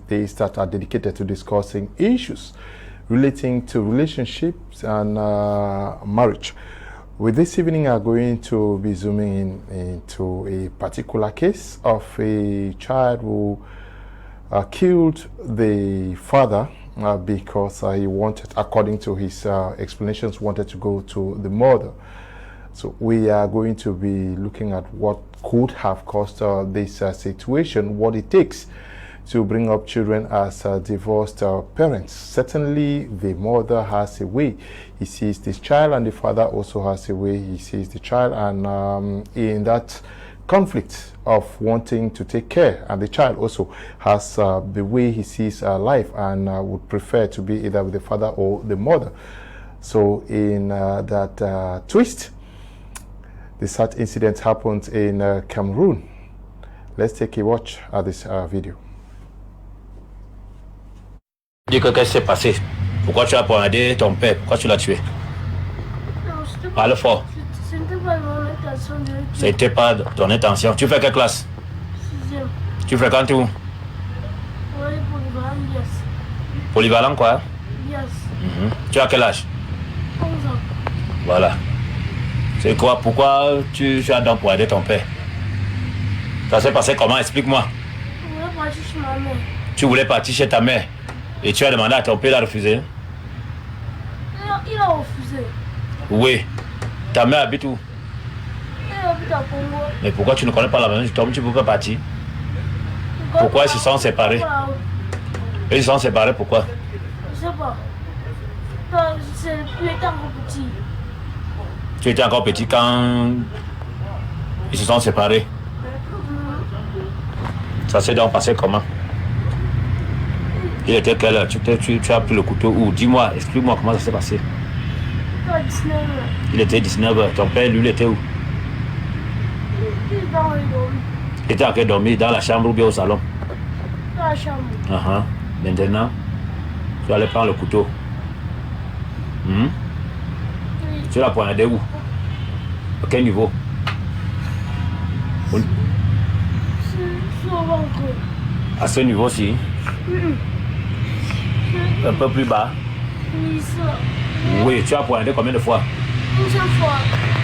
days that are dedicated to discussing issues relating to relationships and marriage. With this evening, we are going to be zooming into a particular case of a child who killed the father because he wanted, according to his explanations, wanted to go to the mother. So we are going to be looking at what could have caused this situation, what it takes to bring up children as divorced parents. Certainly, the mother has a way he sees this child, and the father also has a way he sees the child. And in that conflict of wanting to take care, and the child also has the way he sees life and would prefer to be either with the father or the mother. So in that twist, the sad incident happened in Cameroon. Let's take a watch at this video. Dis que qu'est-ce qui s'est passé? Pourquoi tu as poignardé ton père? Pourquoi tu l'as tué? Parle fort. C'était pas mon intention de le tuer. C'était pas ton intention. Tu fais quelle classe? 6e. Tu fréquentes où? Oui, polyvalent, yes. Polyvalent quoi? Yes. Tu as quel âge? 11 ans. Voilà. C'est quoi? Pourquoi tu as donc poignardé ton père? Ça s'est passé comment? Explique-moi. Je voulais partir chez ma mère. Tu voulais partir chez ta mère et tu as demandé à ton père, il a refusé? Il a refusé. Oui. Ta mère habite où? Il habite à Congo. Mais pourquoi tu ne connais pas la maison du Tom? Tu ne peux pas partir? Pourquoi ils se sont séparés? Ils se sont séparés pourquoi? Je sais pas. Tu étais encore petit. Tu étais encore petit quand ils se sont séparés. Ça s'est donc passé comment? Il était quelle heure? Tu as pris le couteau où? Dis-moi, explique-moi comment ça s'est passé. À 19h. Il était 19h. Ton père, lui, il était où? Il est dans le dormi. Il était en train de dormir dans la chambre ou bien au salon? Dans la chambre. Maintenant, tu allais prendre le couteau. Oui. Tu l'as poignardé où? À quel niveau? Sur le ventre. À ce niveau-ci? Un peu plus bas? Oui, ça. Oui, tu as poignardé combien de fois? Une seule fois.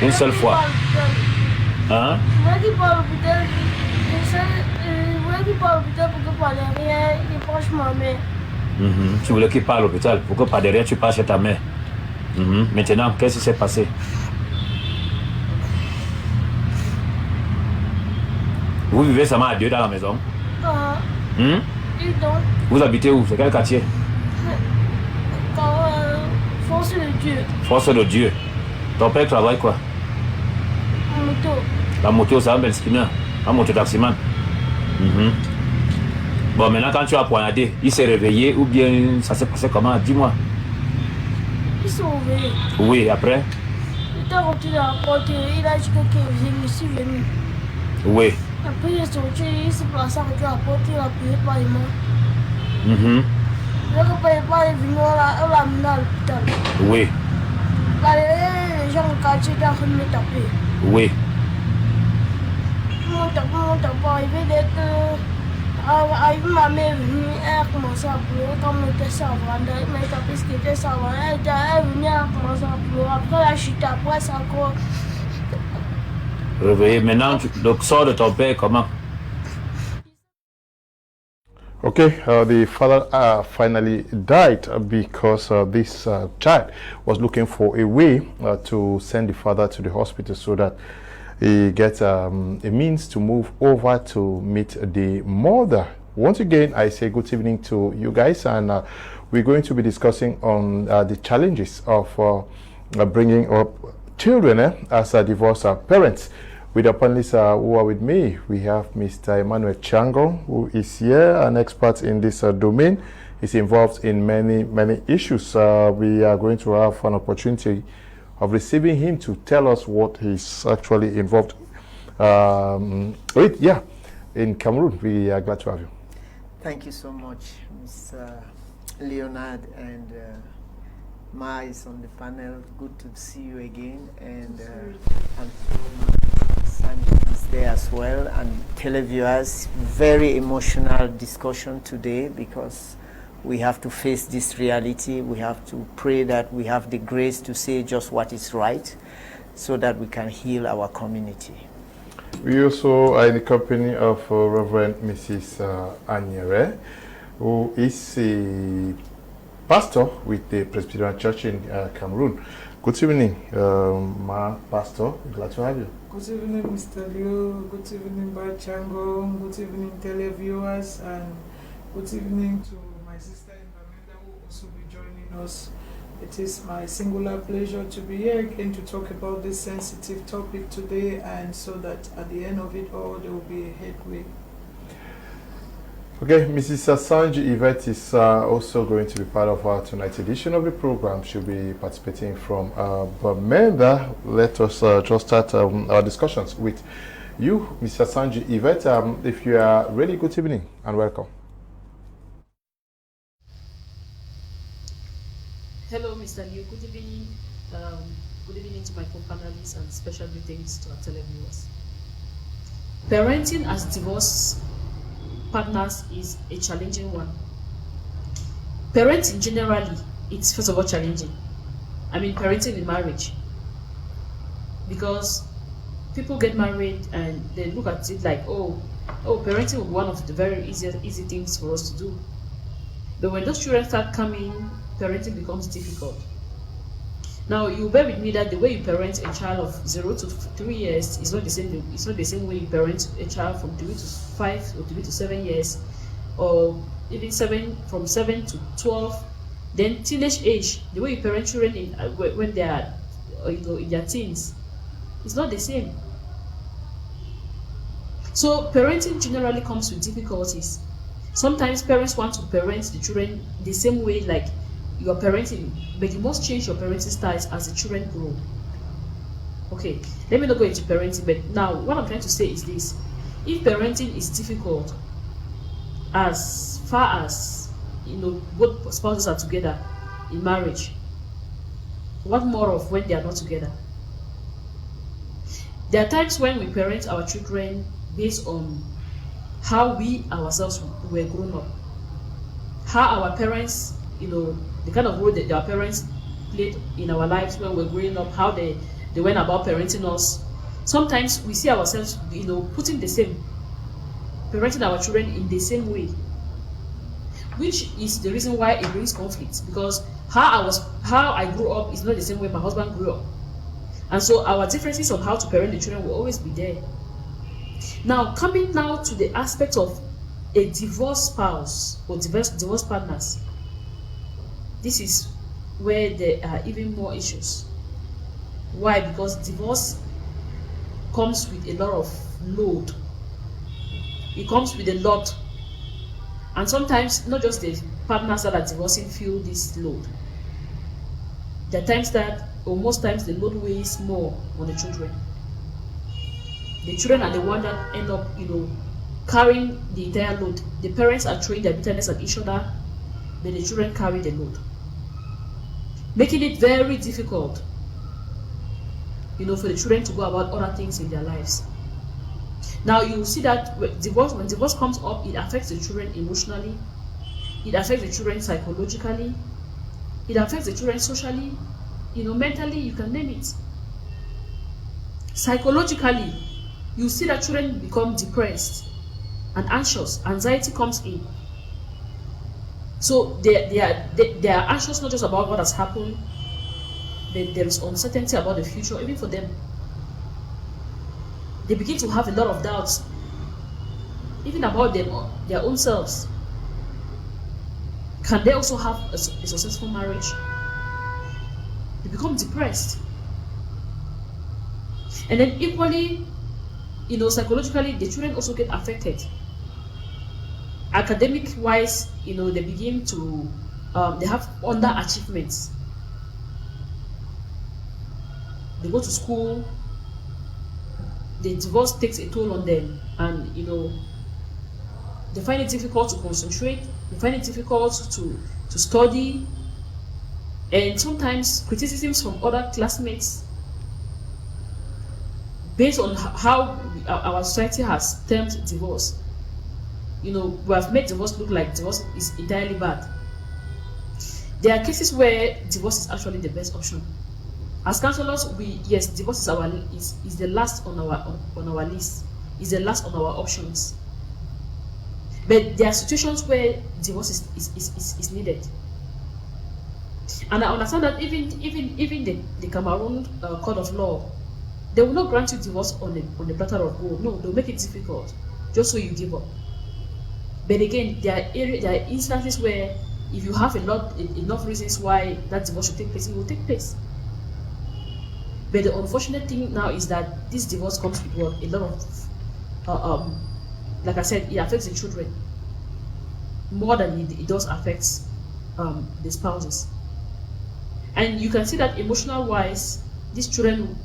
Une seule fois? Hein? Je voulais qu'il parte à l'hôpital. Je voulais qu'il parte à l'hôpital pour que par derrière, il proche ma mère. Tu voulais qu'il parte à l'hôpital pour que par derrière tu passes chez ta mère. Maintenant, qu'est-ce qui s'est passé? Vous vivez seulement à deux dans la maison? Et donc, Vous habitez où? C'est quel quartier? Force de Dieu. Force de Dieu. Ton père travaille quoi? Moto. La moto, c'est un bel spinner. Un moto taximan. Bon, maintenant, quand tu as poignardé, il s'est réveillé ou bien ça s'est passé comment? Dis-moi. Ils sont réveillés. Oui, après? Il était rentré dans la porte et il a dit que je suis venu. Oui. Après, il est sorti, il s'est placé à la porte, il a payé par les mains. Dès que payé par les vignes, on l'a amené à l'hôpital. Oui. Là, les gens au quartier étaient en train de me taper. Oui. Mon tapé, arrivé dès que. Arrivé, ma mère est venue, elle a commencé à pleurer comme on était sur la véranda. Elle m'a tapé ce qui était sur la véranda. Elle est venue, elle a commencé à pleurer. Après, la chute, après, c'est encore. Réveillé. Maintenant, le sort de ton père, comment? Okay, the father finally died because this child was looking for a way to send the father to the hospital so that he gets a means to move over to meet the mother. Once again, I say good evening to you guys, and we're going to be discussing on the challenges of bringing up children as divorced parents. With the panelists who are with me, we have Mr. Emmanuel Chango, who is here, an expert in this domain. He's involved in many issues. We are going to have an opportunity of receiving him to tell us what he's actually involved with. Yeah, in Cameroon. We are glad to have you. Thank you so much, Mr. Leonard, and Ma is on the panel. Good to see you again, and I'm so Sanji is there as well, and televiewers. Very emotional discussion today because we have to face this reality. We have to pray that we have the grace to say just what is right so that we can heal our community. We also are in the company of Reverend Mrs. Anyere, who is a pastor with the Presbyterian Church in Cameroon. Good evening, Ma Pastor. Glad to have you. Good evening, Mr. Leo. Good evening, Bachango. Good evening, televiewers, and good evening to my sister in Bamenda who will also be joining us. It is my singular pleasure to be here again to talk about this sensitive topic today, and so that at the end of it all there will be a headway. Okay, Mrs. Sanji Yvette is also going to be part of our tonight's edition of the program. She'll be participating from Bamenda. Let us just start our discussions with you, Mr. Sanji Yvette. If you are ready, good evening and welcome. Hello, Mr. Liu. Good evening. Good evening to my co-panelists and special greetings to our televiewers. Parenting as divorce partners is a challenging one. Parenting generally, it's first of all challenging. I mean, parenting in marriage. Because people get married and they look at it like, oh, parenting will be one of the very easy things for us to do. But when those children start coming, parenting becomes difficult. Now, you bear with me that the way you parent a child of 0 to 3 years is not the same. It's not the same way you parent a child from 3 to 5 or 3 to 7 years, or even from 7 to 12. Then teenage age, the way you parent children when they are, in their teens, is not the same. So parenting generally comes with difficulties. Sometimes parents want to parent the children the same way like you are parenting, but you must change your parenting styles as the children grow. Okay, let me not go into parenting, but now what I'm trying to say is this. If parenting is difficult, as far as both spouses are together in marriage, what more of when they are not together? There are times when we parent our children based on how we ourselves were grown up, how our parents, the kind of role that our parents played in our lives when we were growing up, how they went about parenting us. Sometimes we see ourselves, parenting our children in the same way, which is the reason why it brings conflict, because how I grew up is not the same way my husband grew up, and so our differences on how to parent the children will always be there. Now, coming now to the aspect of a divorced spouse or divorce partners, this is where there are even more issues. Why? Because divorce comes with a lot of load. It comes with a lot. And sometimes, not just the partners that are divorcing feel this load. There are times that, or most times, the load weighs more on the children. The children are the ones that end up, carrying the entire load. The parents are throwing their bitterness at each other, but the children carry the load, making it very difficult, for the children to go about other things in their lives. Now, you see that when divorce comes up, it affects the children emotionally, it affects the children psychologically, it affects the children socially, mentally, you can name it. Psychologically, you see that children become depressed and anxious. Anxiety comes in. So they are anxious not just about what has happened, but there is uncertainty about the future, even for them. They begin to have a lot of doubts, even about their own selves. Can they also have a successful marriage? They become depressed. And then equally, psychologically, the children also get affected. Academic-wise, they begin to, they have underachievements. They go to school, the divorce takes a toll on them, and, they find it difficult to concentrate, they find it difficult to study, and sometimes criticisms from other classmates based on how our society has termed divorce, we have made divorce look like divorce is entirely bad. There are cases where divorce is actually the best option. As counselors, yes, divorce is the last on our list, is the last on our options. But there are situations where divorce is needed. And I understand that even the Cameroon Court of Law, they will not grant you divorce on a platter of gold. No, they'll make it difficult, just so you give up. But again, there are instances where if you have enough reasons why that divorce should take place, it will take place. But the unfortunate thing now is that this divorce comes with a lot of, like I said, it affects the children more than it does affect the spouses. And you can see that emotional wise, these children,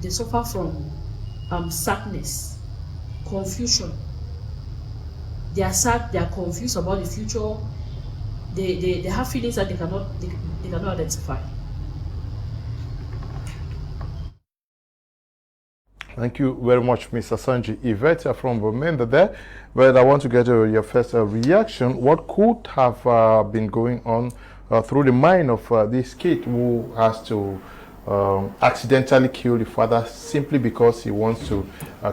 they suffer from sadness, confusion. They are sad, they are confused about the future. They have feelings that they cannot identify. Thank you very much, Mr. Sanji. Yvette from Bomenda there, but I want to get your first reaction. What could have been going on through the mind of this kid who has to accidentally kill the father simply because he wants to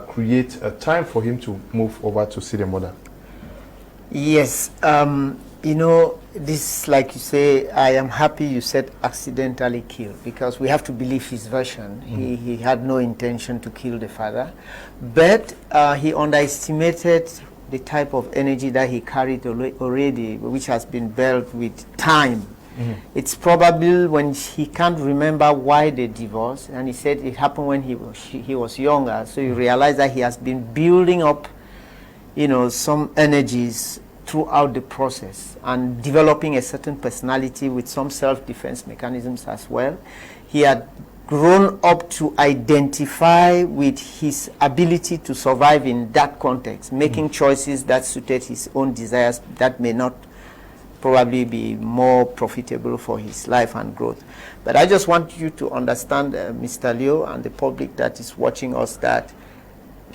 create a time for him to move over to see the mother? Yes, this, like you say, I am happy you said accidentally killed, because we have to believe his version. He had no intention to kill the father, but he underestimated the type of energy that he carried already, which has been built with time. It's probably when he can't remember why they divorced, and he said it happened when he was younger, so you realize that he has been building up some energies throughout the process and developing a certain personality with some self-defense mechanisms as well. He had grown up to identify with his ability to survive in that context, making choices that suited his own desires that may not probably be more profitable for his life and growth. But I just want you to understand, Mr. Leo, and the public that is watching us, that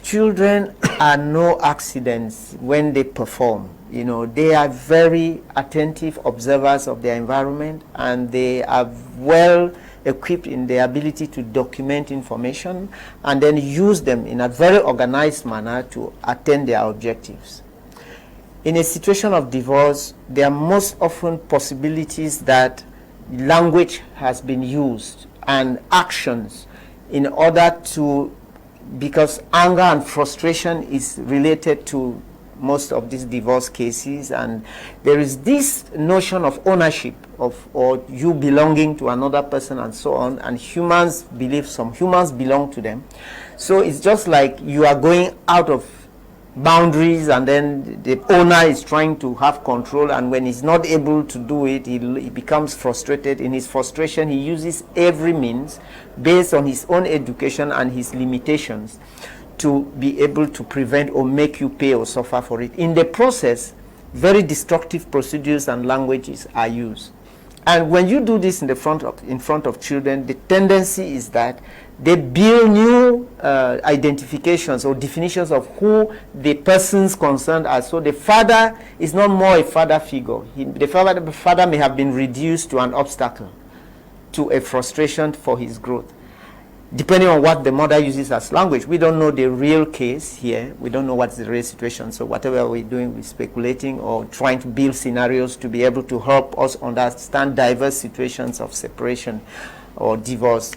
children are no accidents when they perform. They are very attentive observers of their environment, and they are well equipped in their ability to document information and then use them in a very organized manner to attain their objectives. In a situation of divorce, there are most often possibilities that language has been used and actions in order to, because anger and frustration is related to most of these divorce cases, and there is this notion of ownership or you belonging to another person and so on, and humans believe some humans belong to them. So it's just like you are going out of boundaries, and then the owner is trying to have control, and when he's not able to do it, he becomes frustrated. In his frustration, he uses every means based on his own education and his limitations to be able to prevent or make you pay or suffer for it. In the process, very destructive procedures and languages are used. And when you do this in front of children, the tendency is that they build new identifications or definitions of who the persons concerned are. So the father is not more a father figure. The father may have been reduced to an obstacle, to a frustration for his growth, depending on what the mother uses as language. We don't know the real case here. We don't know what's the real situation. So whatever we're doing, we're speculating or trying to build scenarios to be able to help us understand diverse situations of separation or divorce.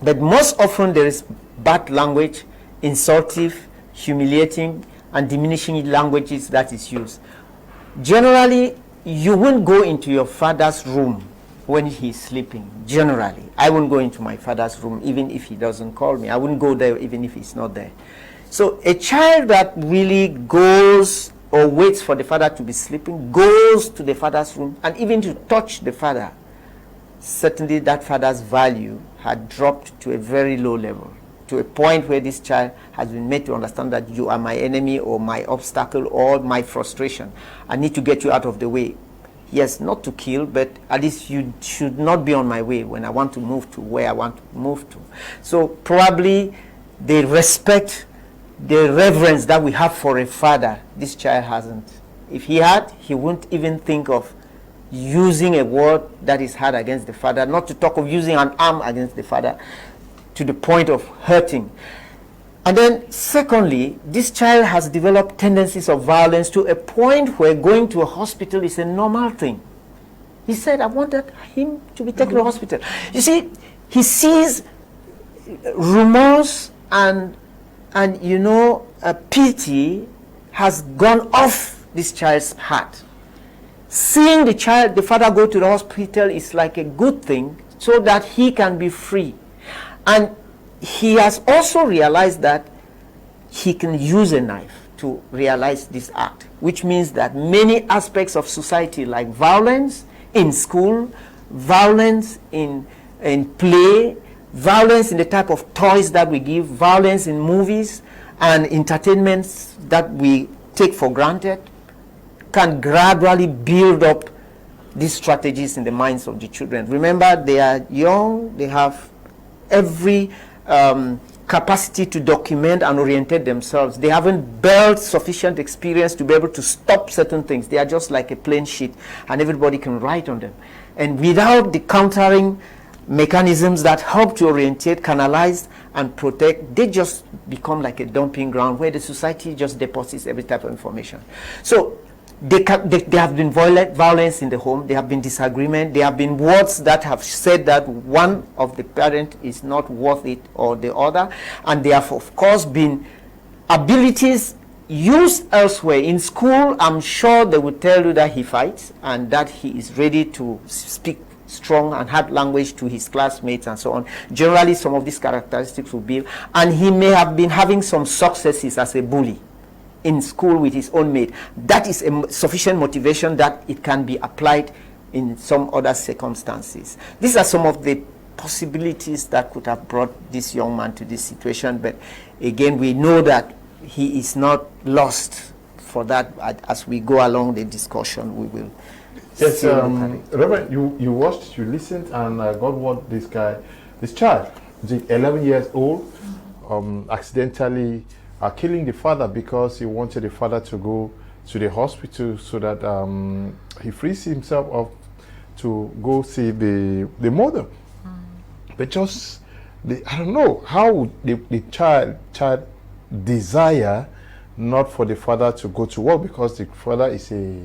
But most often there is bad language, insultive, humiliating, and diminishing languages that is used. Generally, you won't go into your father's room when he's sleeping. Generally, I won't go into my father's room even if he doesn't call me. I wouldn't go there even if he's not there. So a child that really goes or waits for the father to be sleeping, goes to the father's room, and even to touch the father, certainly that father's value had dropped to a very low level, to a point where this child has been made to understand that you are my enemy or my obstacle or my frustration. I need to get you out of the way. Yes, not to kill, but at least you should not be on my way when I want to move to where I want to move to. So probably the respect, the reverence that we have for a father, this child hasn't. If he had, he wouldn't even think of using a word that is hard against the father, not to talk of using an arm against the father, to the point of hurting. And then secondly, this child has developed tendencies of violence to a point where going to a hospital is a normal thing. He said, I wanted him to be taken to the hospital. You see, he sees remorse and pity has gone off this child's heart. Seeing the father go to the hospital is like a good thing so that he can be free. And he has also realized that he can use a knife to realize this act, which means that many aspects of society, like violence in school, violence in play, violence in the type of toys that we give, violence in movies and entertainments that we take for granted, can gradually build up these strategies in the minds of the children. Remember, they are young, they have every capacity to document and orientate themselves. They haven't built sufficient experience to be able to stop certain things. They are just like a plain sheet, and everybody can write on them. And without the countering mechanisms that help to orientate, canalize, and protect, they just become like a dumping ground where the society just deposits every type of information. So there have been violence in the home, there have been disagreement, there have been words that have said that one of the parent is not worth it or the other, and there have of course been abilities used elsewhere. In school, I'm sure they would tell you that he fights and that he is ready to speak strong and hard language to his classmates and so on. Generally, some of these characteristics will be, and he may have been having some successes as a bully in school with his own mate. That is a sufficient motivation that it can be applied in some other circumstances. These are some of the possibilities that could have brought this young man to this situation, but again, we know that he is not lost for that. As we go along the discussion, we will. Yes, Reverend, you watched, you listened, and got what this child, 11 years old, accidentally killing the father because he wanted the father to go to the hospital so that he frees himself up to go see the mother. But just, I don't know, how would the child desire not for the father to go to work, because the father is a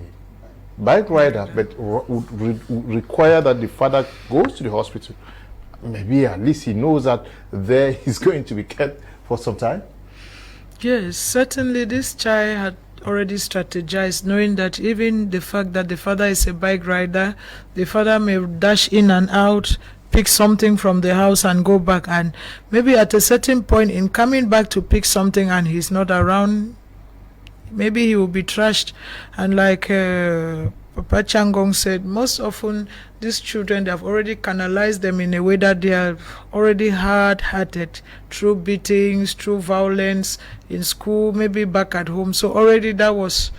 bike rider, but would require that the father goes to the hospital. Maybe at least he knows that there he's going to be kept for some time. Yes, certainly this child had already strategized, knowing that even the fact that the father is a bike rider, the father may dash in and out, pick something from the house and go back, and maybe at a certain point in coming back to pick something and he's not around, maybe he will be trashed. And like Papa Changong said, most often these children, they have already canalized them in a way that they are already hard-hearted through beatings, through violence in school, maybe back at home. So already that was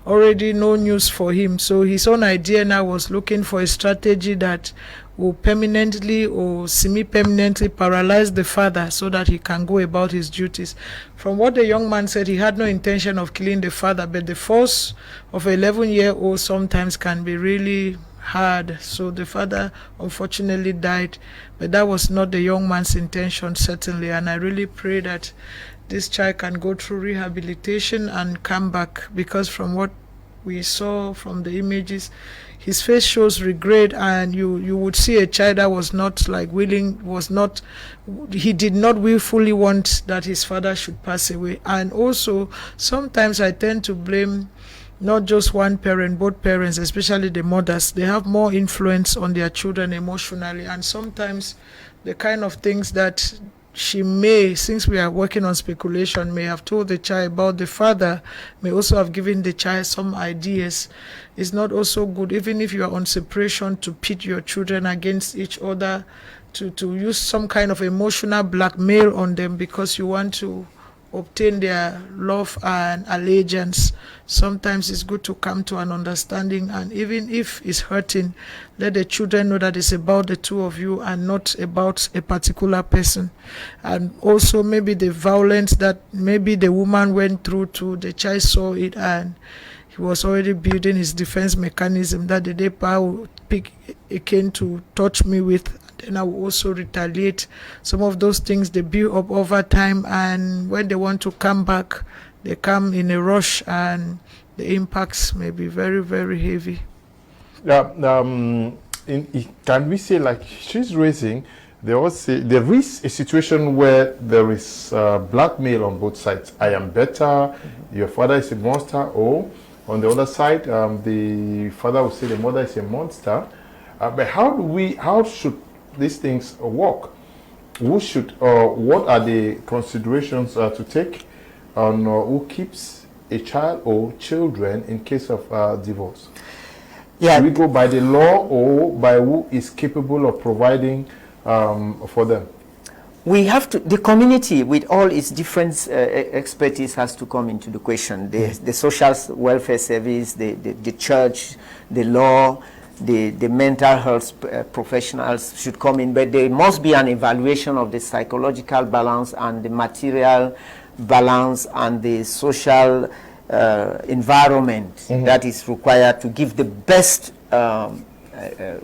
already no news for him. So his own idea now was looking for a strategy that will permanently or semi-permanently paralyze the father so that he can go about his duties. From what the young man said, he had no intention of killing the father, but the force of an 11-year-old sometimes can be really hard. So the father unfortunately died, but that was not the young man's intention, certainly. And I really pray that this child can go through rehabilitation and come back, because from what we saw from the images, his face shows regret, and you would see a child that was not like willing, he did not willfully want that his father should pass away. And also sometimes I tend to blame not just one parent, both parents, especially the mothers. They have more influence on their children emotionally, and sometimes the kind of things that she may, since we are working on speculation, may have told the child about the father, may also have given the child some ideas. It's not also good, even if you are on separation, to pit your children against each other, to use some kind of emotional blackmail on them because you want to obtain their love and allegiance. Sometimes it's good to come to an understanding, and even if it's hurting, let the children know that it's about the two of you and not about a particular person. And also maybe the violence that maybe the woman went through too, the child saw it and he was already building his defense mechanism that the day Pa will pick a cane to touch me with, then I will also retaliate. Some of those things, they build up over time, and when they want to come back, they come in a rush, and the impacts may be very, very heavy. Yeah, can we say, like she's raising, there is a situation where there is blackmail on both sides. I am better, your father is a monster, or on the other side, the father will say the mother is a monster. But how should these things work? What are the considerations to take on who keeps a child or children in case of divorce? Yeah. Do we go by the law or by who is capable of providing for them? We have to, the community with all its different expertise has to come into the question. The social welfare service, the church, the law, the mental health professionals should come in, but there must be an evaluation of the psychological balance and the material balance and the social environment that is required to give the best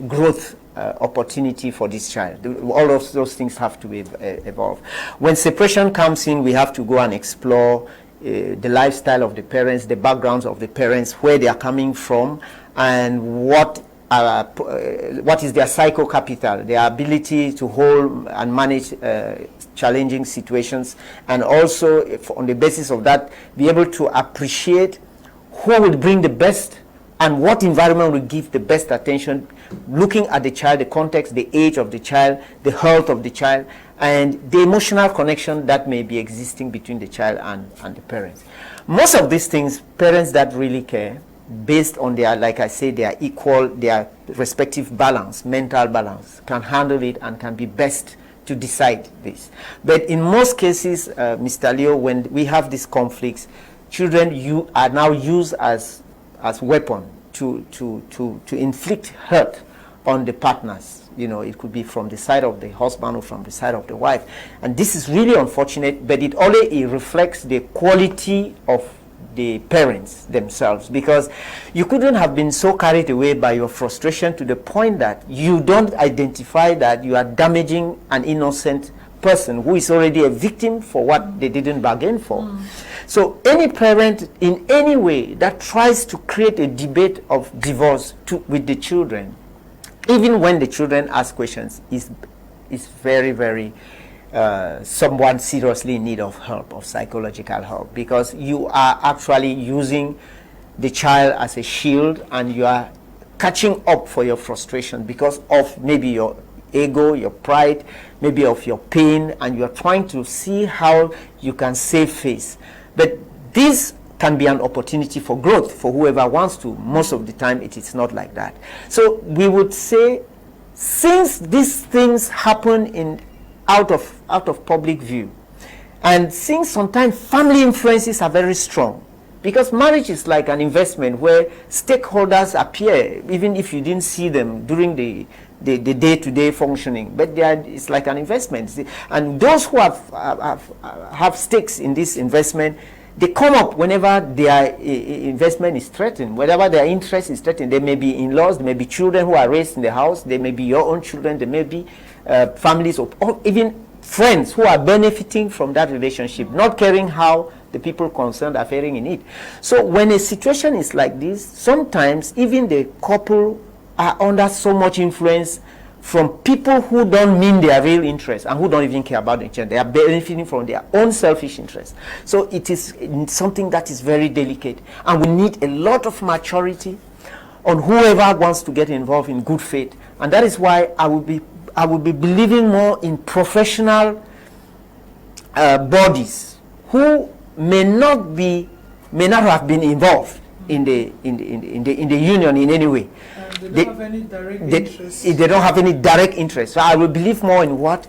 growth opportunity for this child. All of those things have to be evolved. When separation comes in, we have to go and explore the lifestyle of the parents, the backgrounds of the parents, where they are coming from, and what is their psycho capital, their ability to hold and manage challenging situations, and also on the basis of that be able to appreciate who will bring the best and what environment will give the best attention, looking at the child, the context, the age of the child, the health of the child, and the emotional connection that may be existing between the child and the parents. Most of these things, parents that really care, based on their, like I say, their respective balance, mental balance, can handle it and can be best to decide this. But in most cases, Mr. Leo, when we have these conflicts, children are now used as weapon to inflict hurt on the partners. You know, it could be from the side of the husband or from the side of the wife. And this is really unfortunate, but it only reflects the quality of the parents themselves, because you couldn't have been so carried away by your frustration to the point that you don't identify that you are damaging an innocent person who is already a victim for what they didn't bargain for. So any parent in any way that tries to create a debate of divorce with the children, even when the children ask questions, is very, very someone seriously in need of help, of psychological help, because you are actually using the child as a shield, and you are catching up for your frustration because of maybe your ego, your pride, maybe of your pain, and you are trying to see how you can save face. But this can be an opportunity for growth for whoever wants to. Most of the time it is not like that. So we would say, since these things happen out of public view, and since sometimes family influences are very strong, because marriage is like an investment where stakeholders appear even if you didn't see them during the day-to-day functioning, but it's like an investment. And those who have stakes in this investment, they come up whenever their investment is threatened, whenever their interest is threatened. They may be in-laws, there may be children who are raised in the house, they may be your own children, there may be families or even friends who are benefiting from that relationship, not caring how the people concerned are faring in it. So when a situation is like this, sometimes even the couple are under so much influence from people who don't mean their real interest and who don't even care about the children. They are benefiting from their own selfish interests. So it is something that is very delicate, and we need a lot of maturity on whoever wants to get involved in good faith. And that is why I would be believing more in professional bodies who may not have been involved in the union in any way. They don't have any direct interest. They don't have any direct interest. So I will believe more in what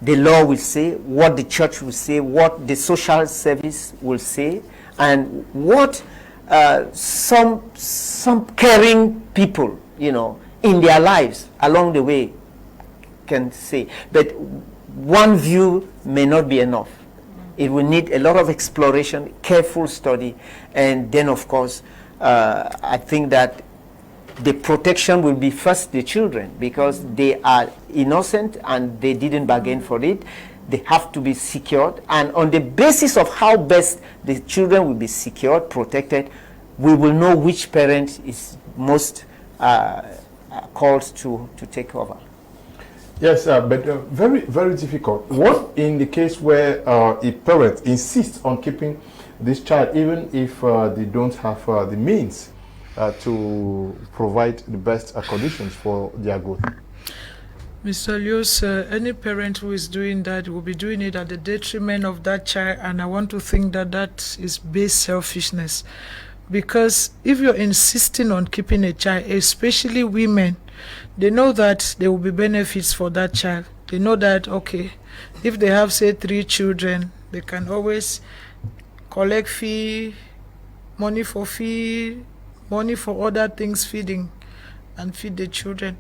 the law will say, what the church will say, what the social service will say, and what some caring people, you know, in their lives along the way can say. But one view may not be enough. It will need a lot of exploration, careful study, and then of course I think that the protection will be first the children, because they are innocent and they didn't bargain for it. They have to be secured, and on the basis of how best the children will be secured, protected, we will know which parent is most called to take over. Yes, but very, very difficult. What in the case where a parent insists on keeping this child, even if they don't have the means to provide the best conditions for their growth? Mr. Lewis, any parent who is doing that will be doing it at the detriment of that child, and I want to think that that is base selfishness. Because if you're insisting on keeping a child, especially women, they know that there will be benefits for that child. They know that, okay, if they have, say, 3 children, they can always collect fee, money for other things, feeding and feed the children.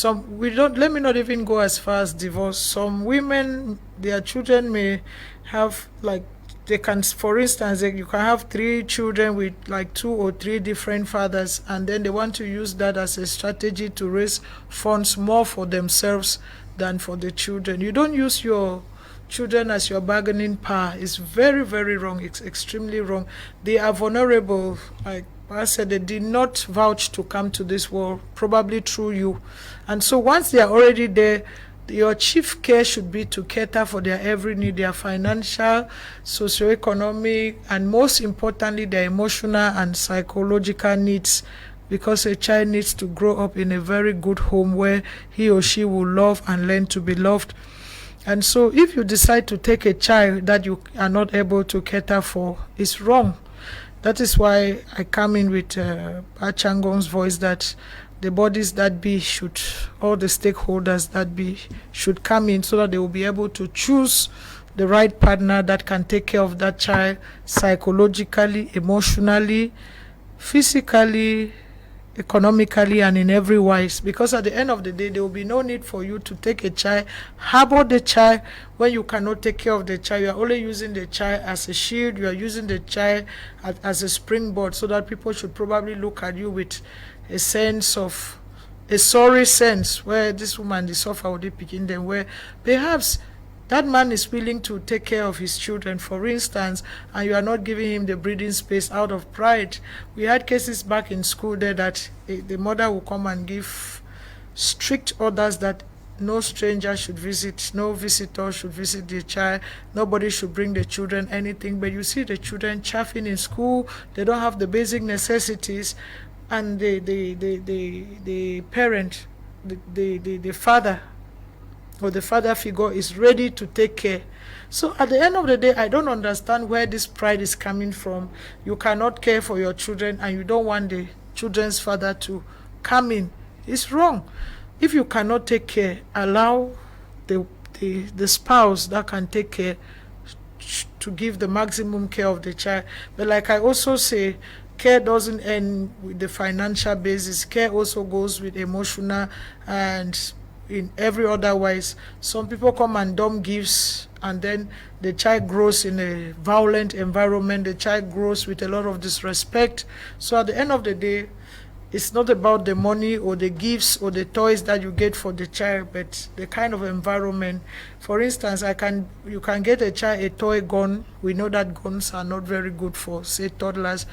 Let me not even go as far as divorce. Some women, their children may have, like, they can, for instance, you can have 3 children with like 2 or 3 different fathers, and then they want to use that as a strategy to raise funds more for themselves than for the children. You don't use your children as your bargaining power. It's very, very wrong. It's extremely wrong. They are vulnerable. Like I said, they did not vouch to come to this world, probably through you. And so once they are already there, your chief care should be to cater for their every need, their financial, socioeconomic, and most importantly, their emotional and psychological needs, because a child needs to grow up in a very good home where he or she will love and learn to be loved. And so if you decide to take a child that you are not able to cater for, it's wrong. That is why I come in with Achangong's voice that the bodies that be should, all the stakeholders that be should come in so that they will be able to choose the right partner that can take care of that child psychologically, emotionally, physically, economically, and in every wise. Because at the end of the day, there will be no need for you to take a child, harbor the child when you cannot take care of the child. You are only using the child as a shield. You are using the child as a springboard, so that people should probably look at you with a sense of, a sorry sense, where this woman, the suffer would begin them, where perhaps that man is willing to take care of his children, for instance, and you are not giving him the breathing space out of pride. We had cases back in school there that the mother will come and give strict orders that no stranger should visit, no visitor should visit the child, nobody should bring the children anything. But you see the children chaffing in school, they don't have the basic necessities, and the parent, the father, or the father figure is ready to take care. So at the end of the day, I don't understand where this pride is coming from. You cannot care for your children and you don't want the children's father to come in. It's wrong. If you cannot take care, allow the spouse that can take care to give the maximum care of the child. But like I also say, care doesn't end with the financial basis. Care also goes with emotional and in every other wise. Some people come and dump gifts, and then the child grows in a violent environment. The child grows with a lot of disrespect. So at the end of the day, it's not about the money or the gifts or the toys that you get for the child, but the kind of environment. For instance, you can get a child a toy gun. We know that guns are not very good for, say, toddlers.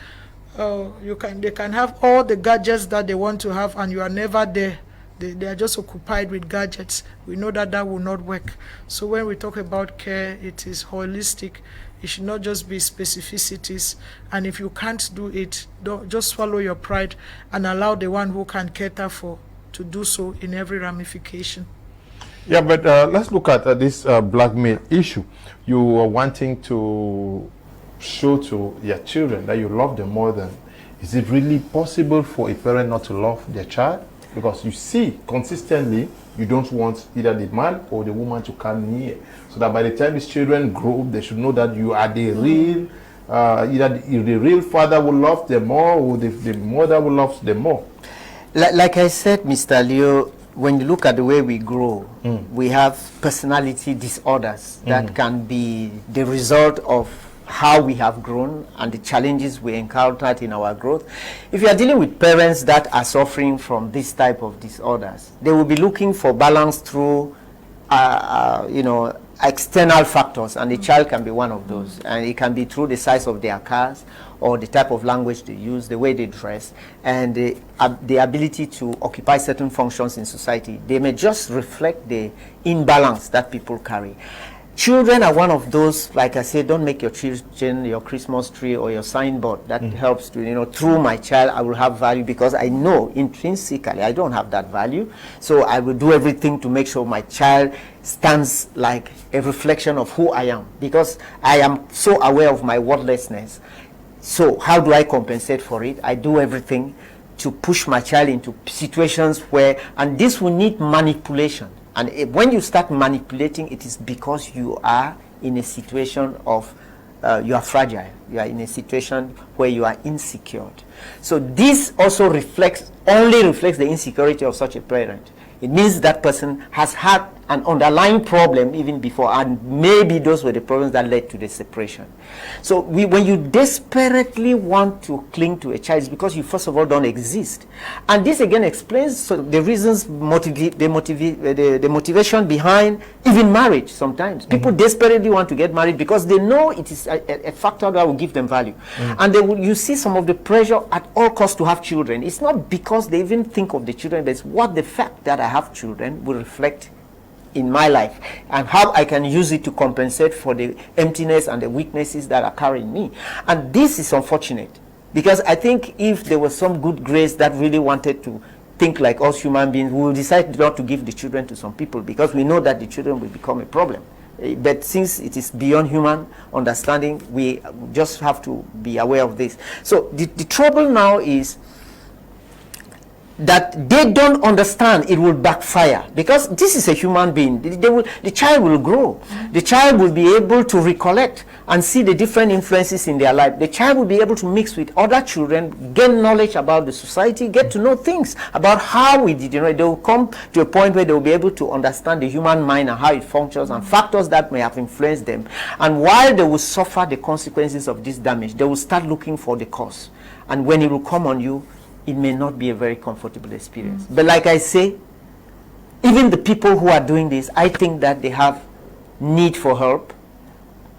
They can have all the gadgets that they want to have, and you are never there. They are just occupied with gadgets. We know that that will not work. So when we talk about care, it is holistic. It should not just be specificities. And if you can't do it, don't just swallow your pride and allow the one who can cater for to do so in every ramification. Yeah, but let's look at this blackmail issue. You are wanting to show to your children that you love them more than. Is it really possible for a parent not to love their child? because you see consistently you don't want either the man or the woman to come near, so that by the time these children grow up, they should know that you are the real, either the real father will love them more, or the mother will love them more. Like I said, Mr. Leo, when you look at the way we grow, we have personality disorders that can be the result of how we have grown and the challenges we encountered in our growth. If you are dealing with parents that are suffering from this type of disorders, they will be looking for balance through, you know, external factors, and the child can be one of those. And it can be through the size of their cars, or the type of language they use, the way they dress, and the ability to occupy certain functions in society. They may just reflect the imbalance that people carry. Children are one of those, like I said, don't make your children your Christmas tree or your signboard. That helps to, you know, through my child, I will have value, because I know intrinsically I don't have that value. So I will do everything to make sure my child stands like a reflection of who I am, because I am so aware of my worthlessness. So how do I compensate for it? I do everything to push my child into situations where, and this will need manipulation. And when you start manipulating, it is because you are in a situation of, you are fragile. You are in a situation where you are insecure. So this also only reflects the insecurity of such a parent. It means that person has had an underlying problem even before, and maybe those were the problems that led to the separation. So when you desperately want to cling to a child, it's because you first of all don't exist. And this again explains the reasons, the motivation behind even marriage sometimes. People desperately want to get married because they know it is a factor that will give them value. And you see some of the pressure at all costs to have children. It's not because they even think of the children, but it's what the fact that I have children will reflect in my life, and how I can use it to compensate for the emptiness and the weaknesses that are carrying me. And this is unfortunate, because I think if there was some good grace that really wanted to think like us human beings, we will decide not to give the children to some people, because we know that the children will become a problem. But since it is beyond human understanding, we just have to be aware of this. So the trouble now is that they don't understand it will backfire, because this is a human being. The child will grow. The child will be able to recollect and see the different influences in their life. The child will be able to mix with other children, gain knowledge about the society, get to know things about how we did. You know, they will come to a point where they will be able to understand the human mind and how it functions and factors that may have influenced them. And while they will suffer the consequences of this damage, they will start looking for the cause. And when it will come on you, it may not be a very comfortable experience. But like I say, even the people who are doing this, I think that they have need for help,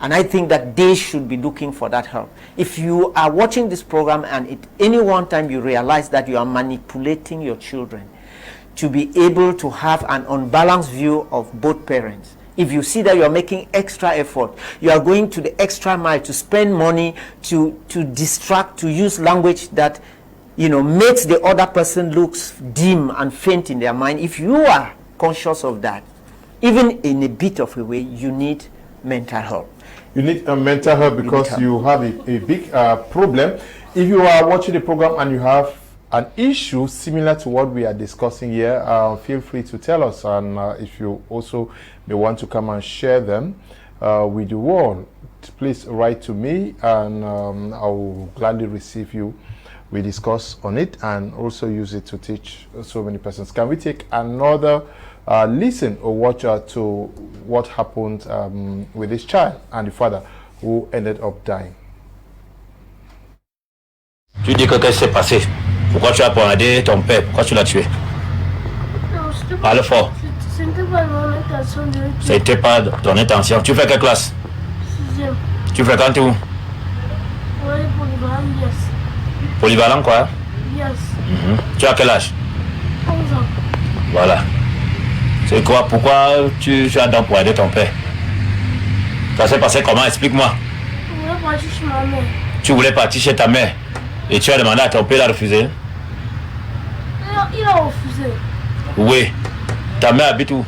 and I think that they should be looking for that help. If you are watching this program and at any one time you realize that you are manipulating your children to be able to have an unbalanced view of both parents, if you see that you are making extra effort, you are going to the extra mile to spend money, to distract, to use language that, you know, makes the other person looks dim and faint in their mind. If you are conscious of that, even in a bit of a way, you need mental help. You need a mental help because you have a big problem. If you are watching the program and you have an issue similar to what we are discussing here, feel free to tell us. And if you also may want to come and share them with the world, please write to me, and I will gladly receive you. We discuss on it and also use it to teach so many persons. Can we take another listen or watch to what happened with this child and the father who ended up dying? Tu dis que qu'est-ce qui s'est passé? Pourquoi tu as poignardé ton père? Pourquoi tu l'as tué? Parle fort. C'était pas mon intention de le tuer. C'était pas ton intention. Tu fais quelle classe? 6e. Tu fréquentes où? Oui, polyvalent, yes. Polyvalent quoi? Yes. Tu as quel âge? 11 ans. Voilà. C'est quoi? Pourquoi tu as donc poignardé ton père? Ça s'est passé comment? Explique-moi. Je voulais partir chez ma mère. Tu voulais partir chez ta mère et tu as demandé à ton père de refuser? Il a refusé. Oui. Ta mère habite où?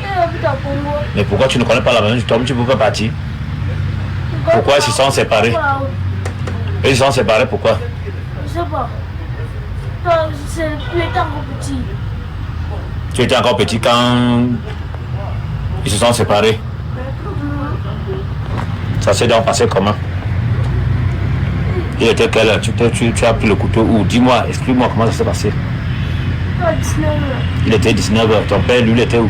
Elle habite à Congo. Mais pourquoi tu ne connais pas la maison du Tom? Tu ne peux pas partir. Pourquoi ils se sont séparés? Ils se sont séparés pourquoi? Je sais pas. C'est étant petit. Tu étais encore petit quand ils se sont séparés. Ça s'est donc passé comment? Il était quelle heure? Tu as pris le couteau où? Dis-moi, explique-moi comment ça s'est passé. 19 heures. Il était 19h. Ton père, lui, il était où?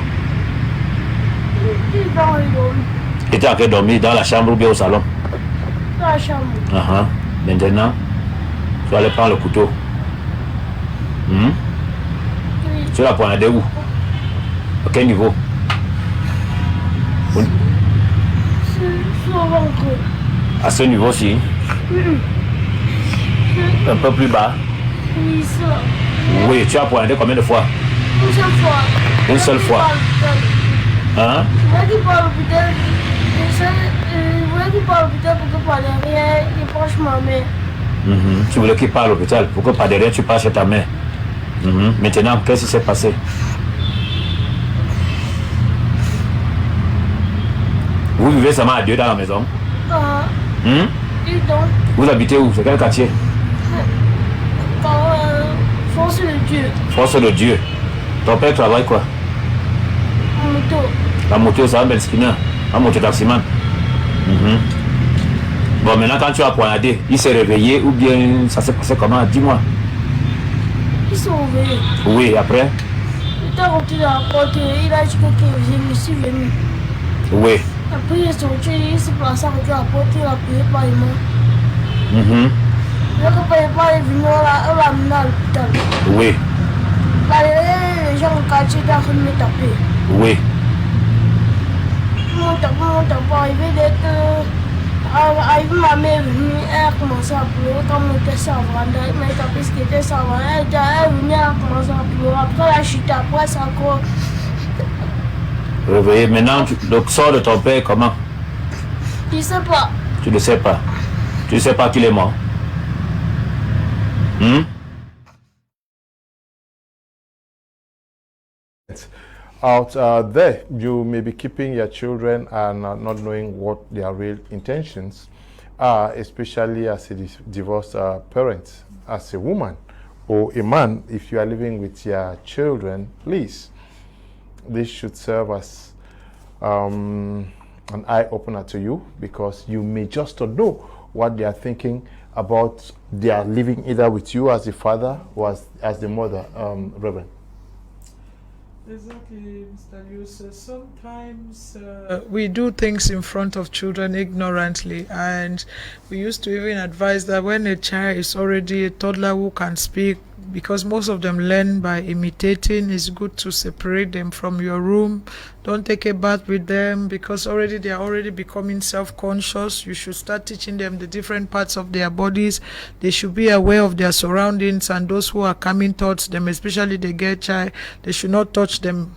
Il est dans le dormi. Il était en train de dormir dans la chambre ou bien au salon? Dans la chambre. Maintenant, tu vas aller prendre le couteau. Oui. Tu l'as poignardé où? À quel niveau? Sur le ventre. À ce niveau-ci? Un peu plus bas? Oui, ça. Oui, tu as poignardé combien de fois? Une seule fois. Une seule fois? Hein? Je voulais qu'il parle à l'hôpital. Je voulais qu'il parle à l'hôpital pour que par derrière, il proche ma mère. Tu voulais qu'il parte à l'hôpital pour que par derrière tu passes chez ta mère. Maintenant, qu'est-ce qui s'est passé? Vous vivez seulement à deux dans la maison? Et donc, Vous habitez où? C'est quel quartier? Force de Dieu. Force de Dieu. Ton père travaille quoi? Moto. La moto, c'est un bel spinner. Un moto taximan. Bon, maintenant, quand tu as poignardé, il s'est réveillé ou bien ça s'est passé comment? Dis-moi. Ils sont réveillés. Oui, après? Il t'a rentré dans la porte, il a dit que je suis venu. Oui. Après, il est sorti, il s'est placé avec la porte, il a payé par les mains. Il a payé par les vignes, on l'a amené à l'hôpital. Oui. Là, les gens au quartier étaient en train de me taper. Oui. Mon tape, arrivé d'être. Arrivé, ma mère est venue, elle a commencé à pleurer quand on était servante. Elle m'a tapé ce qui était servante. Elle est venue, elle a commencé à pleurer. Après la chute, après, c'est encore. Réveillé. Maintenant, le sort de ton père, comment? Je ne sais pas. Tu ne sais pas. Tu ne sais pas qu'il est mort. Out there, you may be keeping your children and not knowing what their real intentions are, especially as a divorced parent. As a woman or a man, if you are living with your children, please, this should serve as an eye-opener to you, because you may just not know what they are thinking about their living either with you as the father or as the mother, Reverend. Exactly, Mr. Lewis. Sometimes we do things in front of children ignorantly, and we used to even advise that when a child is already a toddler who can speak, because most of them learn by imitating, it's good to separate them from your room. Don't take a bath with them, because already they are already becoming self-conscious. You should start teaching them the different parts of their bodies. They should be aware of their surroundings and those who are coming towards them, especially the girl child. They should not touch them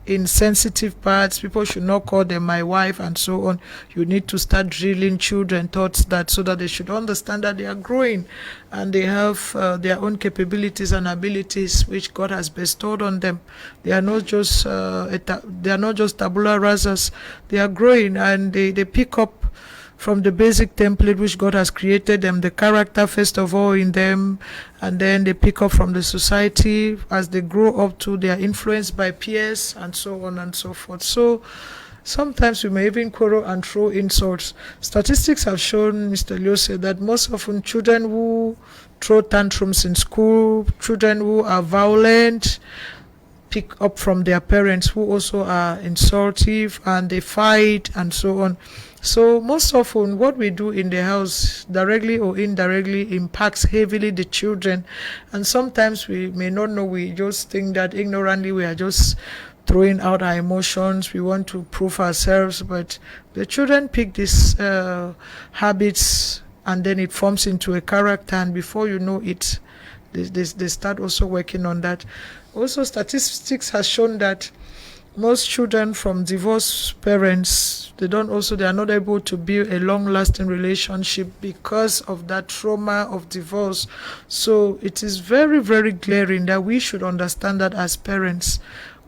in sensitive parts. People should not call them my wife and so on. You need to start drilling children thoughts that, so that they should understand that they are growing and they have their own capabilities and abilities which God has bestowed on them. They are not just tabula rasas. They are growing, and they pick up from the basic template which God has created them, the character first of all in them, and then they pick up from the society as they grow up to they are influenced by peers and so on and so forth. So sometimes we may even quarrel and throw insults. Statistics have shown, Mr. Leo said, that most often children who throw tantrums in school, children who are violent, pick up from their parents who also are insultive, and they fight and so on. So most often what we do in the house, directly or indirectly, impacts heavily the children. And sometimes we may not know, we just think that ignorantly we are just throwing out our emotions, we want to prove ourselves, but the children pick these habits, and then it forms into a character, and before you know it, they start also working on that. Also, statistics has shown that most children from divorced parents, they are not able to build a long-lasting relationship because of that trauma of divorce. So it is very, very glaring that we should understand that as parents,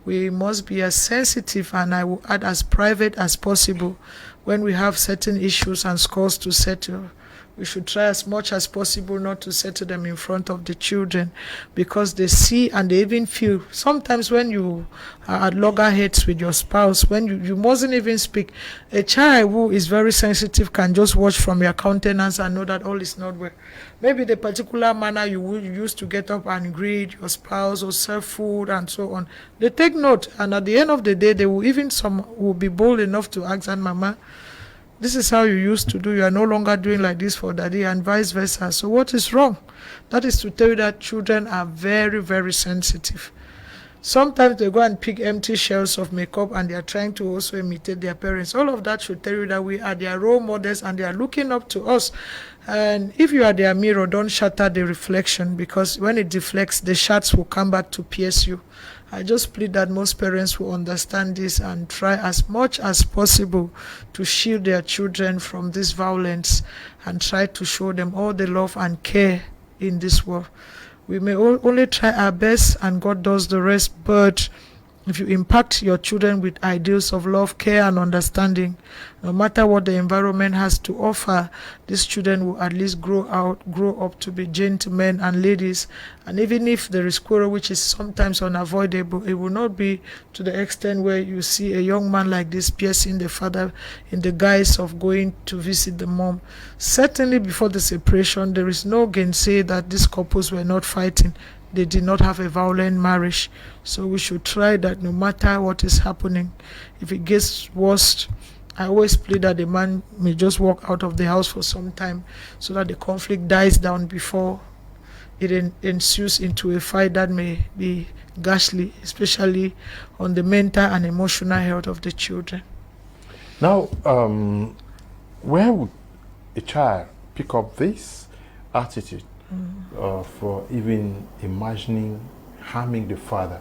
we must be as sensitive, and I will add as private as possible when we have certain issues and scores to settle. we should try as much as possible not to settle them in front of the children, because they see and they even feel. Sometimes when you are at loggerheads with your spouse, when you mustn't even speak. A child who is very sensitive can just watch from your countenance and know that all is not well. Maybe the particular manner you used to get up and greet your spouse or serve food and so on, they take note, and at the end of the day, they will even, some will be bold enough to ask, and Mama, this is how you used to do. You are no longer doing like this for Daddy, and vice versa. So what is wrong? That is to tell you that children are very, very sensitive. Sometimes they go and pick empty shells of makeup and they are trying to also imitate their parents. All of that should tell you that we are their role models and they are looking up to us. And if you are their mirror, don't shatter the reflection, because when it deflects, the shards will come back to pierce you. I just plead that most parents will understand this and try as much as possible to shield their children from this violence and try to show them all the love and care in this world. We may only try our best and God does the rest, but if you impact your children with ideals of love, care, and understanding, no matter what the environment has to offer, these children will at least grow up to be gentlemen and ladies. And even if there is quarrel, which is sometimes unavoidable, it will not be to the extent where you see a young man like this piercing the father in the guise of going to visit the mom. Certainly before the separation, there is no gainsay that these couples were not fighting. They did not have a violent marriage. So we should try that no matter what is happening. If it gets worse, I always plead that the man may just walk out of the house for some time so that the conflict dies down before it ensues into a fight that may be ghastly, especially on the mental and emotional health of the children. Now, where would a child pick up this attitude for even imagining harming the father?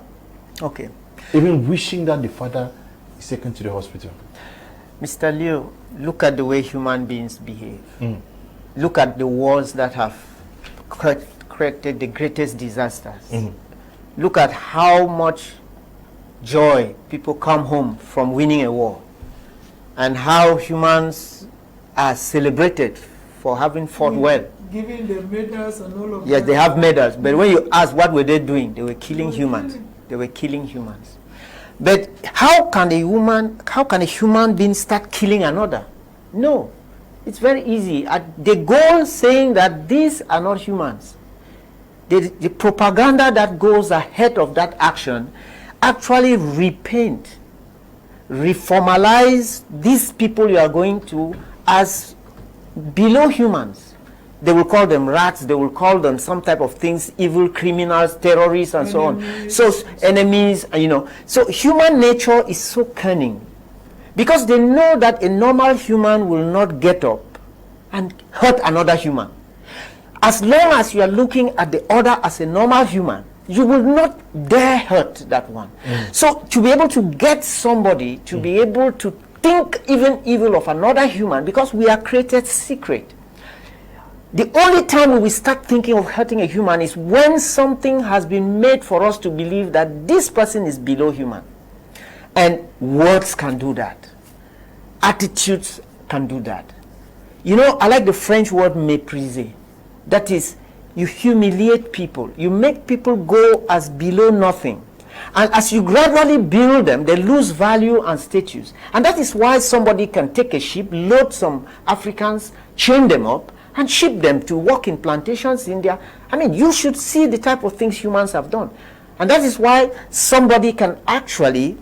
Okay. Even wishing that the father is taken to the hospital? Mr. Leo, look at the way human beings behave. Look at the wars that have created the greatest disasters. Look at how much joy people come home from winning a war, and how humans are celebrated for having fought well. Giving them medals and all of that. Yes, they have medals, but when you ask what were they doing, they were killing humans. They were killing humans. But how can a human being start killing another? No, it's very easy. The goal saying that these are not humans, the propaganda that goes ahead of that action actually repaint, reformalize these people you are going to as below humans. They will call them rats, they will call them some type of things, evil criminals, terrorists, and so on. So enemies, you know. So human nature is so cunning, because they know that a normal human will not get up and hurt another human. As long as you are looking at the other as a normal human, you will not dare hurt that one. So to be able to get somebody to be able to think even evil of another human, because we are created secret. The only time we will start thinking of hurting a human is when something has been made for us to believe that this person is below human. And words can do that. Attitudes can do that. You know, I like the French word mépriser. That is, you humiliate people. You make people go as below nothing. And as you gradually build them, they lose value and status. And that is why somebody can take a ship, load some Africans, chain them up, and ship them to work in plantations in India. I mean, you should see the type of things humans have done. And that is why somebody can actually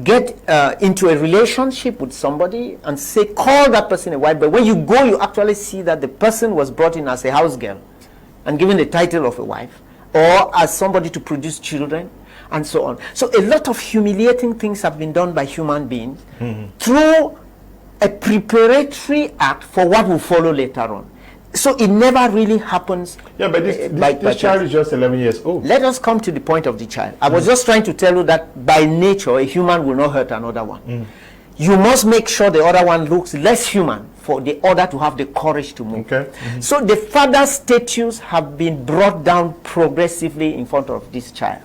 get into a relationship with somebody and say, call that person a wife. But when you go, you actually see that the person was brought in as a house girl and given the title of a wife, or as somebody to produce children, and so on. So a lot of humiliating things have been done by human beings through a preparatory act for what will follow later on. So it never really happens. Yeah, but this child is just 11 years old. Let us come to the point of the child. I was just trying to tell you that by nature, a human will not hurt another one. You must make sure the other one looks less human for the other to have the courage to move. Okay. So the father's status have been brought down progressively in front of this child.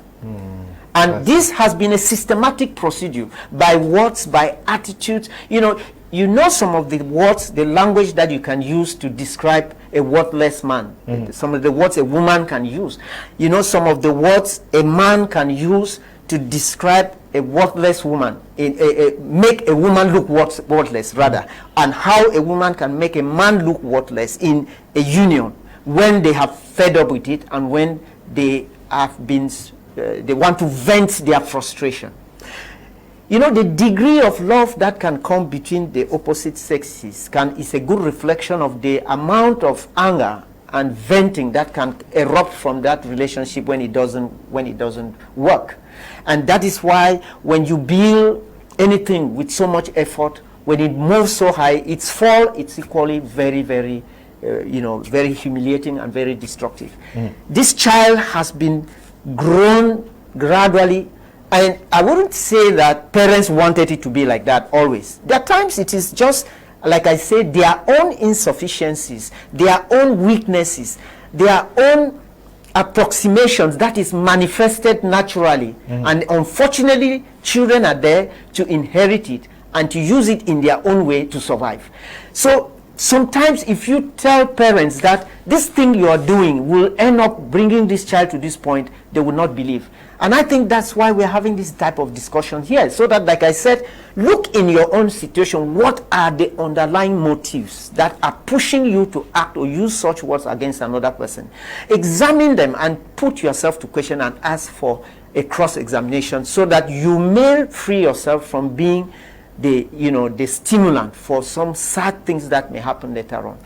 And this has been a systematic procedure by words, by attitudes. You know, you know some of the words, the language that you can use to describe a worthless man. Some of the words a woman can use. You know some of the words a man can use to describe a worthless woman, make a woman look worthless rather, and how a woman can make a man look worthless in a union when they have fed up with it and when they have been, they want to vent their frustration. You know, the degree of love that can come between the opposite sexes is a good reflection of the amount of anger and venting that can erupt from that relationship when it doesn't work. And that is why when you build anything with so much effort, when it moves so high, its fall, it's equally very, very, very humiliating and very destructive. This child has been grown gradually, and I wouldn't say that parents wanted it to be like that always. There are times it is just, like I said, their own insufficiencies, their own weaknesses, their own approximations that is manifested naturally. And unfortunately, children are there to inherit it and to use it in their own way to survive. So sometimes if you tell parents that this thing you are doing will end up bringing this child to this point, they will not believe. And I think that's why we're having this type of discussion here, so that, like I said, look in your own situation. What are the underlying motives that are pushing you to act or use such words against another person? Examine them and put yourself to question and ask for a cross-examination so that you may free yourself from being the stimulant for some sad things that may happen later on.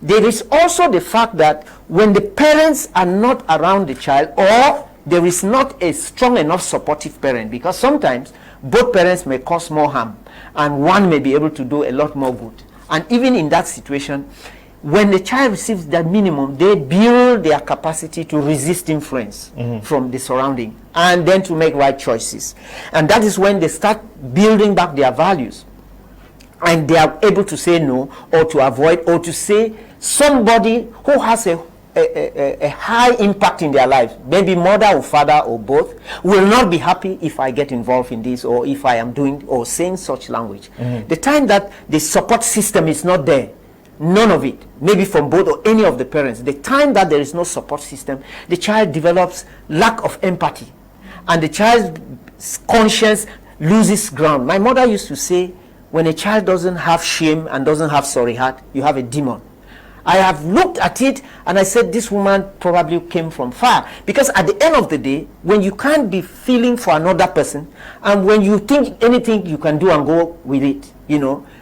There is also the fact that when the parents are not around the child, or there is not a strong enough supportive parent, because sometimes both parents may cause more harm and one may be able to do a lot more good. And even in that situation, when the child receives that minimum, they build their capacity to resist influence from the surrounding and then to make right choices. And that is when they start building back their values. And they are able to say no, or to avoid, or to say somebody who has a high impact in their life, maybe mother or father or both, will not be happy if I get involved in this, or if I am doing or saying such language. The time that the support system is not there, none of it, maybe from both or any of the parents, the time that there is no support system, the child develops lack of empathy and the child's conscience loses ground. My mother used to say, when a child doesn't have shame and doesn't have sorry heart, you have a demon. I have looked at it and I said, this woman probably came from far. Because at the end of the day, when you can't be feeling for another person, and when you think anything you can do and go with it,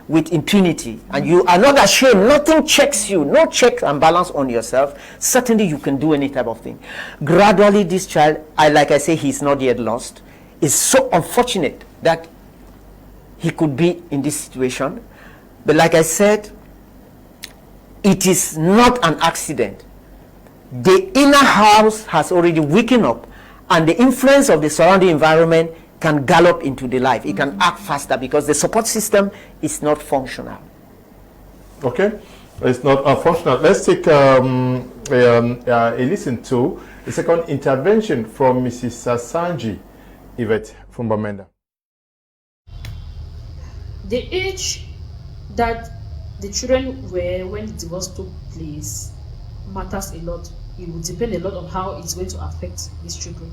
with impunity, and you are not ashamed, nothing checks you, no check and balance on yourself, certainly you can do any type of thing. Gradually, this child, like I say, he's not yet lost. It's so unfortunate that he could be in this situation. But like I said, it is not an accident. The inner house has already weakened up, and the influence of the surrounding environment can gallop into the life. It can act faster because the support system is not functional. Okay, it's not functional. Let's take a listen to the second intervention from Mrs. Sasanji Yvette from Bamenda. The age that the children were when the divorce took place matters a lot. It will depend a lot on how it's going to affect these children.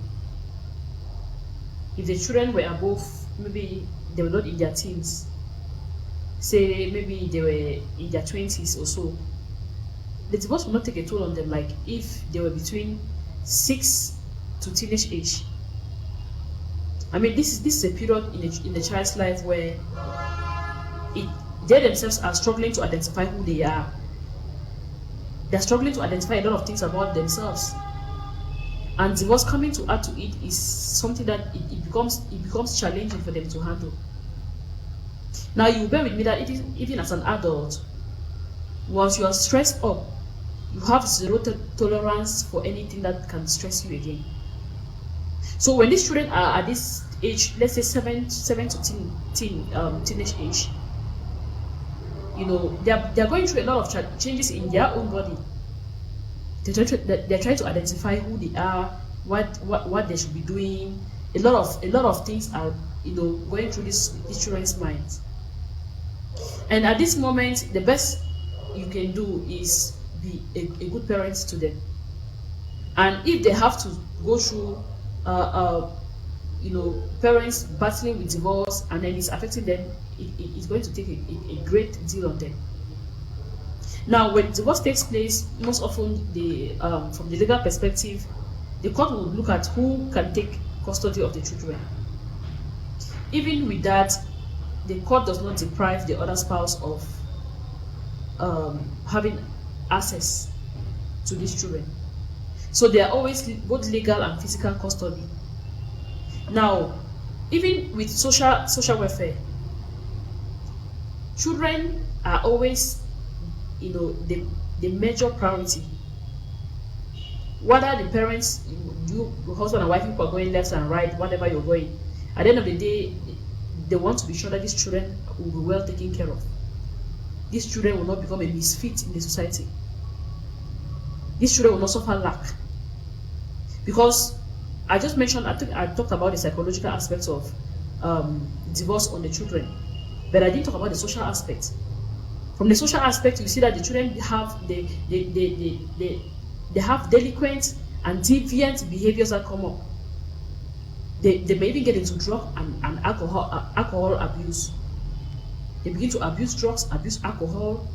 If the children were above, maybe they were not in their teens, say maybe they were in their 20s or so, the divorce will not take a toll on them like if they were between 6 to teenage age. I mean, this is a period in the child's life where they themselves are struggling to identify who they are. They're struggling to identify a lot of things about themselves. And divorce coming to add to it is something that it becomes challenging for them to handle. Now, you bear with me that even as an adult, once you are stressed up, you have zero tolerance for anything that can stress you again. So when these children are at this age, let's say 7 to teenage age, they're going through a lot of changes in their own body. They're trying to identify who they are, what they should be doing. A lot of things are going through these children's minds. And at this moment, the best you can do is be a good parent to them. And if they have to go through, parents battling with divorce and then it's affecting them, it's going to take a great deal on them. Now, when divorce takes place, most often from the legal perspective, the court will look at who can take custody of the children. Even with that, the court does not deprive the other spouse of having access to these children. So they are always both legal and physical custody. Now, even with social welfare, children are always, the major priority. Whether the parents, you husband and wife, people are going left and right, whatever you're going, at the end of the day, they want to be sure that these children will be well taken care of. These children will not become a misfit in the society. These children will not suffer lack. Because I just mentioned, I talked about the psychological aspects of divorce on the children, but I didn't talk about the social aspect. From the social aspect, you see that the children have they have delinquent and deviant behaviors that come up. They may even get into drug and alcohol abuse. They begin to abuse drugs, abuse alcohol.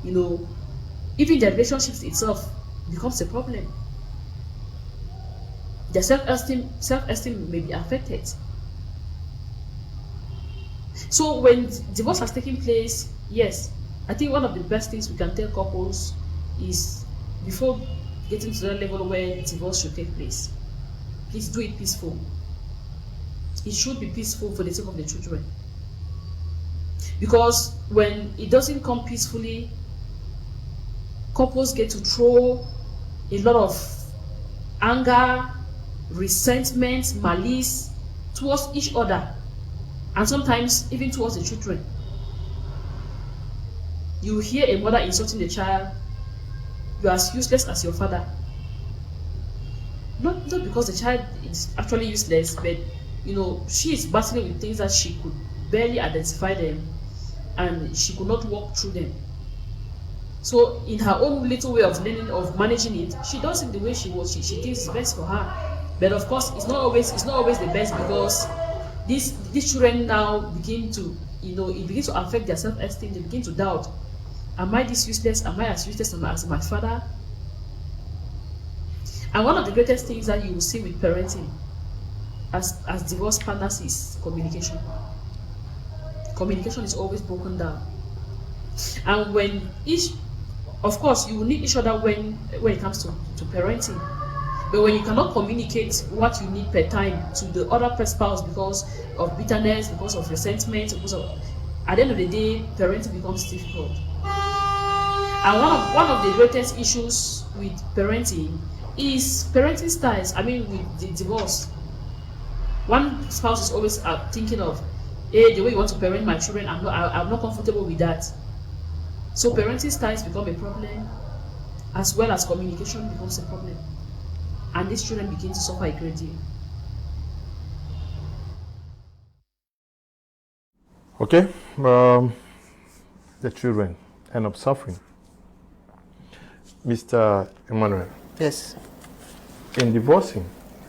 Even their relationships itself becomes a problem. Their self-esteem may be affected. So when divorce has taken place, yes, I think one of the best things we can tell couples is, before getting to that level where divorce should take place, please do it peaceful. It should be peaceful for the sake of the children. Because when it doesn't come peacefully, couples get to throw a lot of anger, resentment, malice towards each other, and sometimes even towards the children. You hear a mother insulting the child, "You are as useless as your father." Not because the child is actually useless, but she is battling with things that she could barely identify them, and she could not walk through them. So in her own little way of learning, of managing it, she does it the way she thinks is best for her. But of course, it's not always the best, because these children now begin to, it begins to affect their self-esteem. They begin to doubt, am I this useless? Am I as useless as my father? And one of the greatest things that you will see with parenting as divorce partners is communication. Communication is always broken down. And when of course, you will need each other when it comes to parenting. But when you cannot communicate what you need per time to the other spouse because of bitterness, because of resentment, at the end of the day, parenting becomes difficult. And one of the greatest issues with parenting is parenting styles. I mean, with the divorce, one spouse is always thinking of, "Hey, the way you want to parent my children, I'm not comfortable with that." So parenting styles become a problem, as well as communication becomes a problem, and these children begin to suffer a great deal. Okay, the children end up suffering. Mr. Emmanuel. Yes. In divorcing,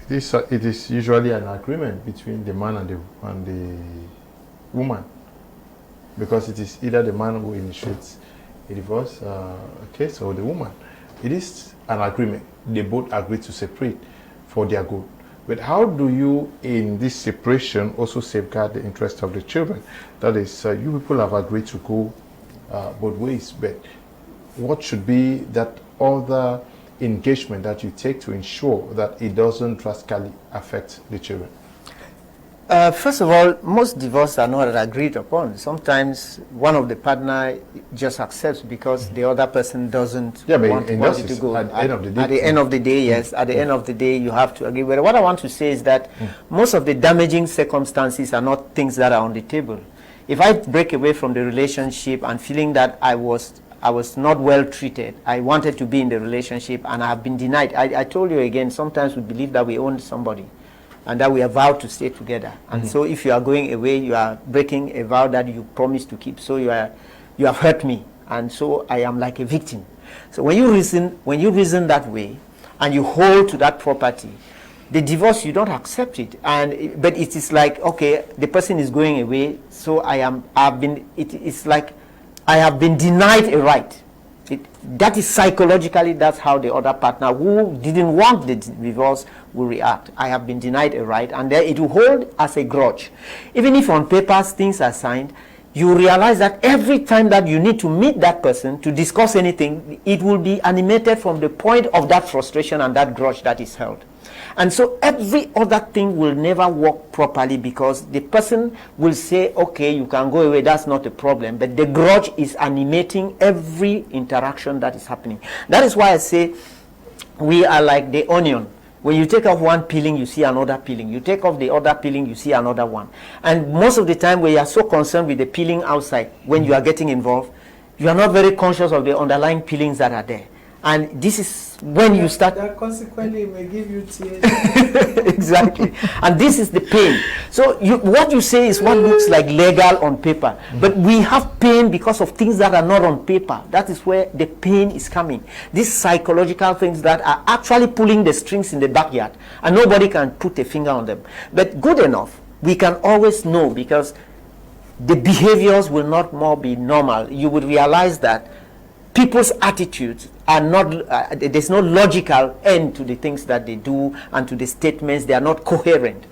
it is usually an agreement between the man and the woman, because it is either the man who initiates a divorce case or the woman. It is an agreement. They both agree to separate for their good. But how do you, in this separation, also safeguard the interest of the children? That is, you people have agreed to go both ways, but what should be that other engagement that you take to ensure that it doesn't drastically affect the children? First of all, most divorces are not agreed upon. Sometimes one of the partner just accepts because the other person doesn't want it to go. At the end of the day, yes. At the end of the day, you have to agree. But what I want to say is that most of the damaging circumstances are not things that are on the table. If I break away from the relationship and feeling that I was not well treated, I wanted to be in the relationship and I have been denied. I told you again, sometimes we believe that we own somebody. and that we have vowed to stay together. And so if you are going away, you are breaking a vow that you promised to keep. So you have hurt me, and so I am like a victim. So when you reason that way, and you hold to that property, the divorce, you don't accept it. But it is like, okay, the person is going away, so it's like I have been denied a right. That is psychologically, that's how the other partner who didn't want the divorce will react. I have been denied a right, and then it will hold as a grudge. Even if on paper things are signed, you realize that every time that you need to meet that person to discuss anything, it will be animated from the point of that frustration and that grudge that is held. And so every other thing will never work properly, because the person will say, okay, you can go away, that's not a problem. But the grudge is animating every interaction that is happening. That is why I say we are like the onion. When you take off one peeling, you see another peeling. You take off the other peeling, you see another one. And most of the time, when you are so concerned with the peeling outside, when you are getting involved, you are not very conscious of the underlying peelings that are there. And this is when you start... That consequently may give you tears. Exactly. And this is the pain. So what you say is what looks like legal on paper. But we have pain because of things that are not on paper. That is where the pain is coming. These psychological things that are actually pulling the strings in the backyard. And nobody can put a finger on them. But good enough, we can always know, because the behaviors will not more be normal. You would realize that people's attitudes are not, there's no logical end to the things that they do and to the statements. They are not coherent.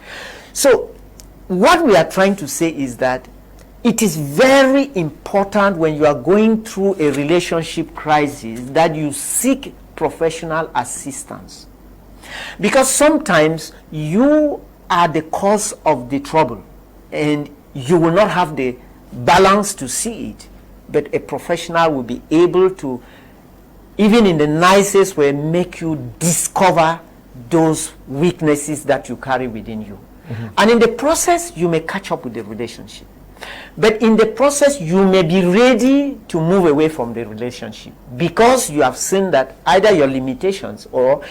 So what we are trying to say is that it is very important when you are going through a relationship crisis that you seek professional assistance. Because sometimes you are the cause of the trouble and you will not have the balance to see it. But a professional will be able to, even in the nicest way, make you discover those weaknesses that you carry within you. And in the process, you may catch up with the relationship. But in the process, you may be ready to move away from the relationship, because you have seen that either your limitations or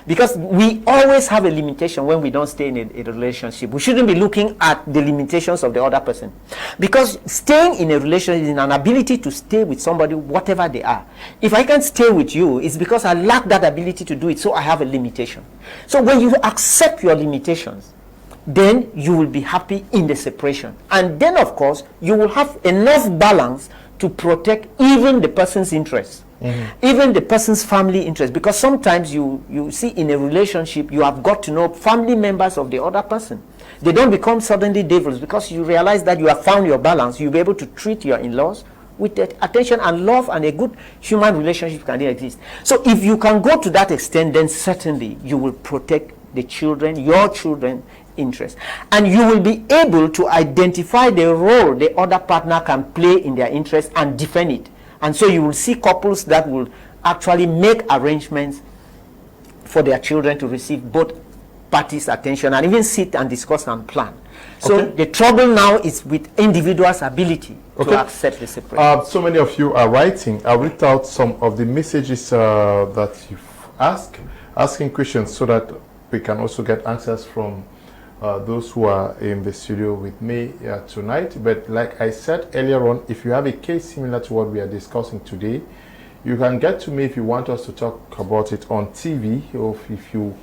because we always have a limitation when we don't stay in a relationship. We shouldn't be looking at the limitations of the other person, because staying in a relationship is an ability to stay with somebody, whatever they are. If I can stay with you, it's because I lack that ability to do it, so I have a limitation. So when you accept your limitations, then you will be happy in the separation. And then, of course, you will have enough balance to protect even the person's interests, even the person's family interest. Because sometimes you see in a relationship, you have got to know family members of the other person. They don't become suddenly devils, because you realize that you have found your balance. You'll be able to treat your in-laws with attention and love, and a good human relationship can exist. So if you can go to that extent, then certainly you will protect the children, your children, interest, and you will be able to identify the role the other partner can play in their interest and defend it. And so you will see couples that will actually make arrangements for their children to receive both parties' attention, and even sit and discuss and plan. So the trouble now is with individuals' ability to accept the separation. So many of you are writing. I'll read out some of the messages that you've asking questions, so that we can also get answers from those who are in the studio with me tonight. But like I said earlier on, if you have a case similar to what we are discussing today, you can get to me if you want us to talk about it on TV, or if you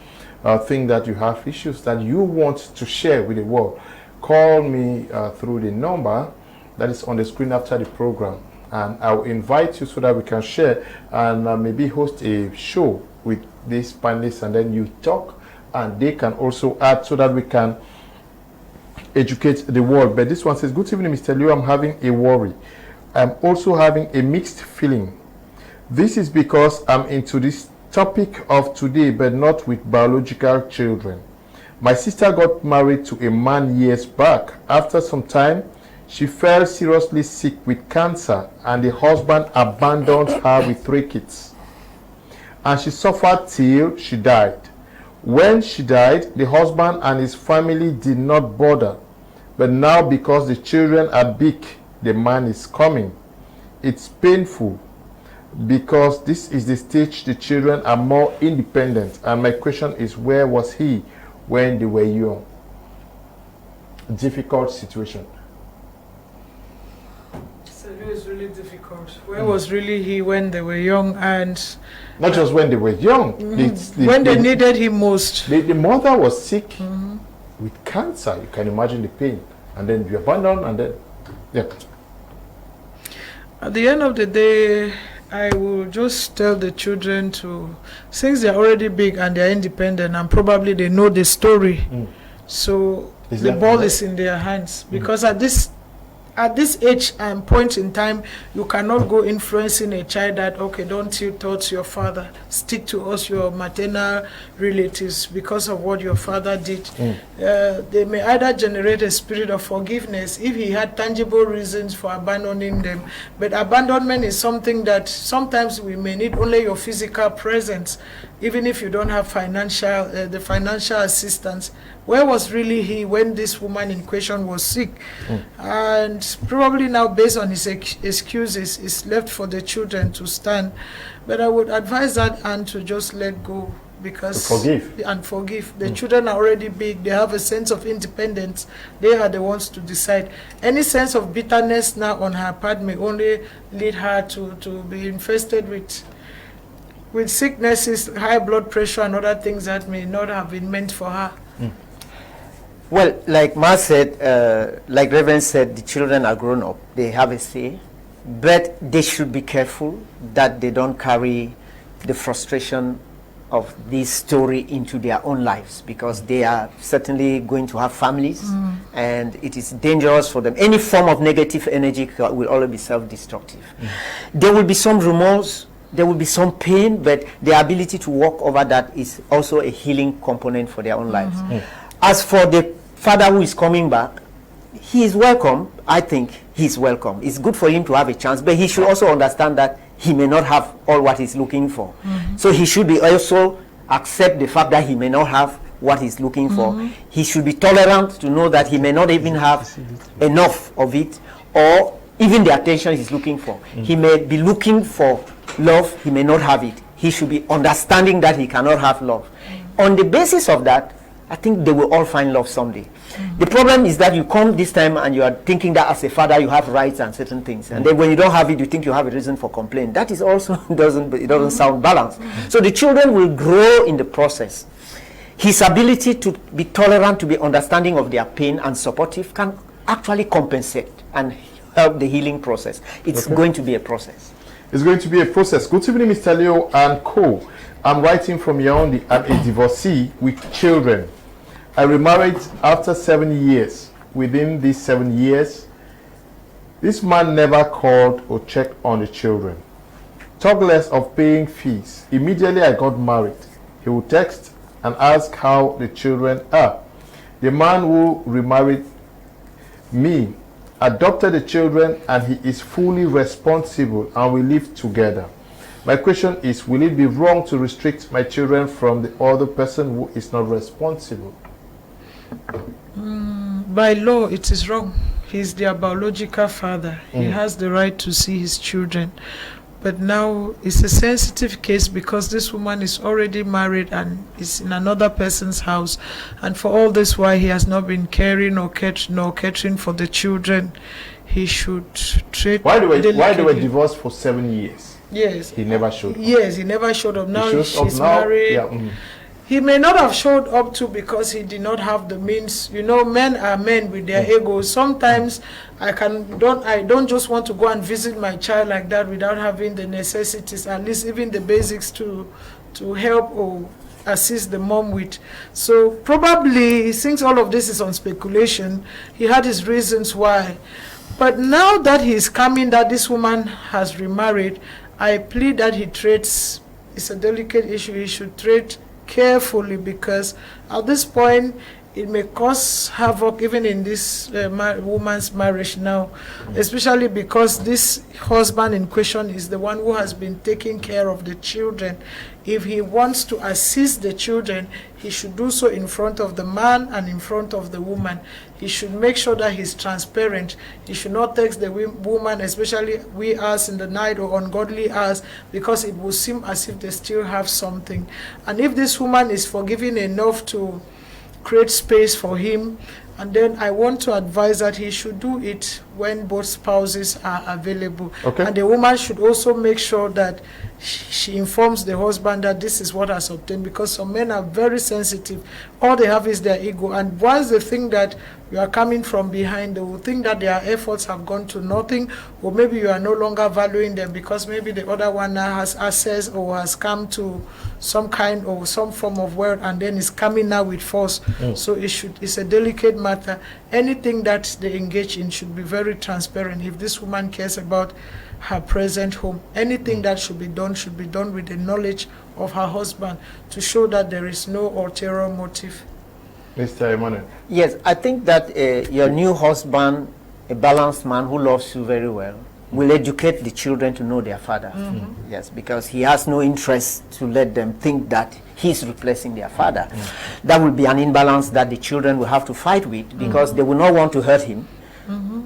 think that you have issues that you want to share with the world. Call me through the number that is on the screen after the program, and I'll invite you so that we can share and maybe host a show with these panelists, and then you talk and they can also add, so that we can educate the world. But this one says, good evening, Mr. Liu. I'm having a worry. I'm also having a mixed feeling. This is because I'm into this topic of today, but not with biological children. My sister got married to a man years back. After some time, she fell seriously sick with cancer, and the husband abandoned her with 3 kids. And she suffered till she died. When she died, the husband and his family did not bother. But now, because the children are big, the man is coming. It's painful, because this is the stage the children are more independent. And my question is, where was he when they were young? Difficult situation. So it was really difficult. Where was really he when they were young, and not just when they were young, when they needed him most. The mother was sick with cancer. You can imagine the pain, and then you abandon, and then At the end of the day, I will just tell the children to, since they're already big and they're independent and probably they know the story, so the ball is in their hands. Because at this age and point in time, you cannot go influencing a child that, okay, don't you touch your father, stick to us, your maternal relatives, because of what your father did. They may either generate a spirit of forgiveness if he had tangible reasons for abandoning them. But abandonment is something that sometimes we may need only your physical presence, even if you don't have the financial assistance. Where was really he when this woman in question was sick? And probably now, based on his excuses, it's left for the children to stand. But I would advise that aunt to just let go, because forgive. The children are already big. They have a sense of independence. They are the ones to decide. Any sense of bitterness now on her part may only lead her to be infested with sicknesses, high blood pressure, and other things that may not have been meant for her. Well, like Ma said, like Reverend said, the children are grown up. They have a say. But they should be careful that they don't carry the frustration of this story into their own lives, because they are certainly going to have families, and it is dangerous for them. Any form of negative energy will always be self-destructive. There will be some remorse, there will be some pain, but the ability to walk over that is also a healing component for their own lives. As for the father who is coming back, he is welcome. I think he's welcome. It's good for him to have a chance, but he should also understand that he may not have all what he's looking for. So he should be also accept the fact that he may not have what he's looking for. He should be tolerant to know that he may not even have enough of it, or even the attention he's looking for. He may be looking for love, he may not have it. He should be understanding that he cannot have love. On the basis of that, I think they will all find love someday. The problem is that you come this time and you are thinking that as a father you have rights and certain things, and then when you don't have it, you think you have a reason for complaint. That is also doesn't sound balanced. So the children will grow in the process. His ability to be tolerant, to be understanding of their pain and supportive, can actually compensate and help the healing process. It's going to be a process. It's going to be a process. Good evening, Mr. Leo and co. I'm writing from Yaoundé. I'm a divorcee with children. I remarried after 7 years. Within these 7 years, this man never called or checked on the children. Talk less of paying fees. Immediately I got married, he would text and ask how the children are. The man who remarried me adopted the children, and he is fully responsible, and we live together. My question is, will it be wrong to restrict my children from the other person who is not responsible? By law, it is wrong. He's their biological father. He has the right to see his children. But now it's a sensitive case, because this woman is already married and is in another person's house. And for all this while, he has not been caring or catering for the children. He should treat. Why they were divorced for 7 years? Yes. He never showed up. Yes, he never showed up. Now she's now. married. Yeah. He may not have showed up too because he did not have the means. You know, men are men with their egos. Sometimes I don't just want to go and visit my child like that without having the necessities, at least even the basics to help or assist the mom with. So probably, since all of this is on speculation, he had his reasons why. But now that he's coming, that this woman has remarried, I plead that he treats, it's a delicate issue, he should treat carefully, because at this point it may cause havoc even in this woman's marriage now, especially because this husband in question is the one who has been taking care of the children. If he wants to assist the children, he should do so in front of the man and in front of the woman. He should make sure that he's transparent. He should not text the woman, especially wee hours in the night or ungodly hours, because it will seem as if they still have something. And if this woman is forgiving enough to create space for him. And then I want to advise that he should do it when both spouses are available. Okay. And the woman should also make sure that she informs the husband that this is what has obtained, because some men are very sensitive. All they have is their ego. And once they think that you are coming from behind, they will think that their efforts have gone to nothing, or maybe you are no longer valuing them because maybe the other one now has access or has come to some kind or some form of wealth, and then is coming now with force. So it's a delicate matter. Anything that they engage in should be very transparent. If this woman cares about her present home, anything that should be done with the knowledge of her husband, to show that there is no ulterior motive. Mr. Emmanuel. Yes, I think that your new husband, a balanced man who loves you very well, will educate the children to know their father. Yes, because he has no interest to let them think that he's replacing their father. That will be an imbalance that the children will have to fight with, because they will not want to hurt him.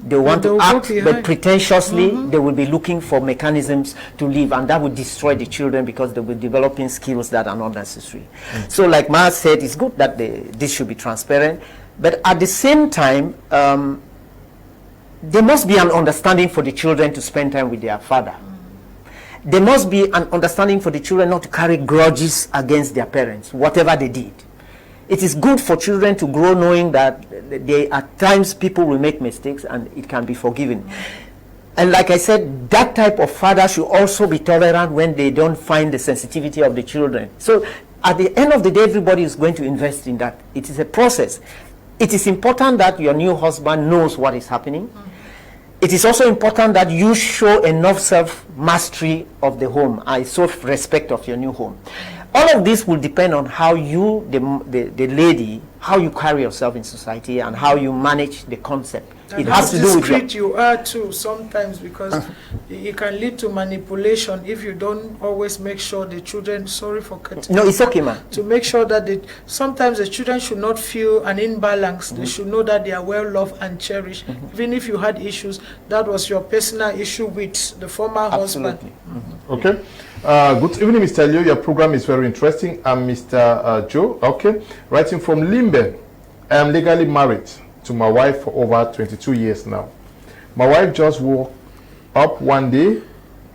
They want to act, but pretentiously they will be looking for mechanisms to live, and that will destroy the children because they will be developing skills that are not necessary. So like Ma said, it's good that this should be transparent, but at the same time, there must be an understanding for the children to spend time with their father. There must be an understanding for the children not to carry grudges against their parents, whatever they did. It is good for children to grow knowing that at times people will make mistakes and it can be forgiven. And like I said, that type of father should also be tolerant when they don't find the sensitivity of the children. So at the end of the day, everybody is going to invest in that. It is a process. It is important that your new husband knows what is happening. It is also important that you show enough self-mastery of the home, self-respect of your new home. All of this will depend on how you, the lady, how you carry yourself in society and how you manage the concept. And it has to do with discreet you are too sometimes, because it can lead to manipulation if you don't always make sure the children, sorry for cutting. No, it's okay, ma'am. To make sure that sometimes the children should not feel an imbalance. They should know that they are well loved and cherished. Even if you had issues, that was your personal issue with the former husband. Okay. Good evening, Mr. Leo. Your program is very interesting. I'm Mr. Joe. Okay. Writing from Limbe. I am legally married to my wife for over 22 years now. My wife just woke up one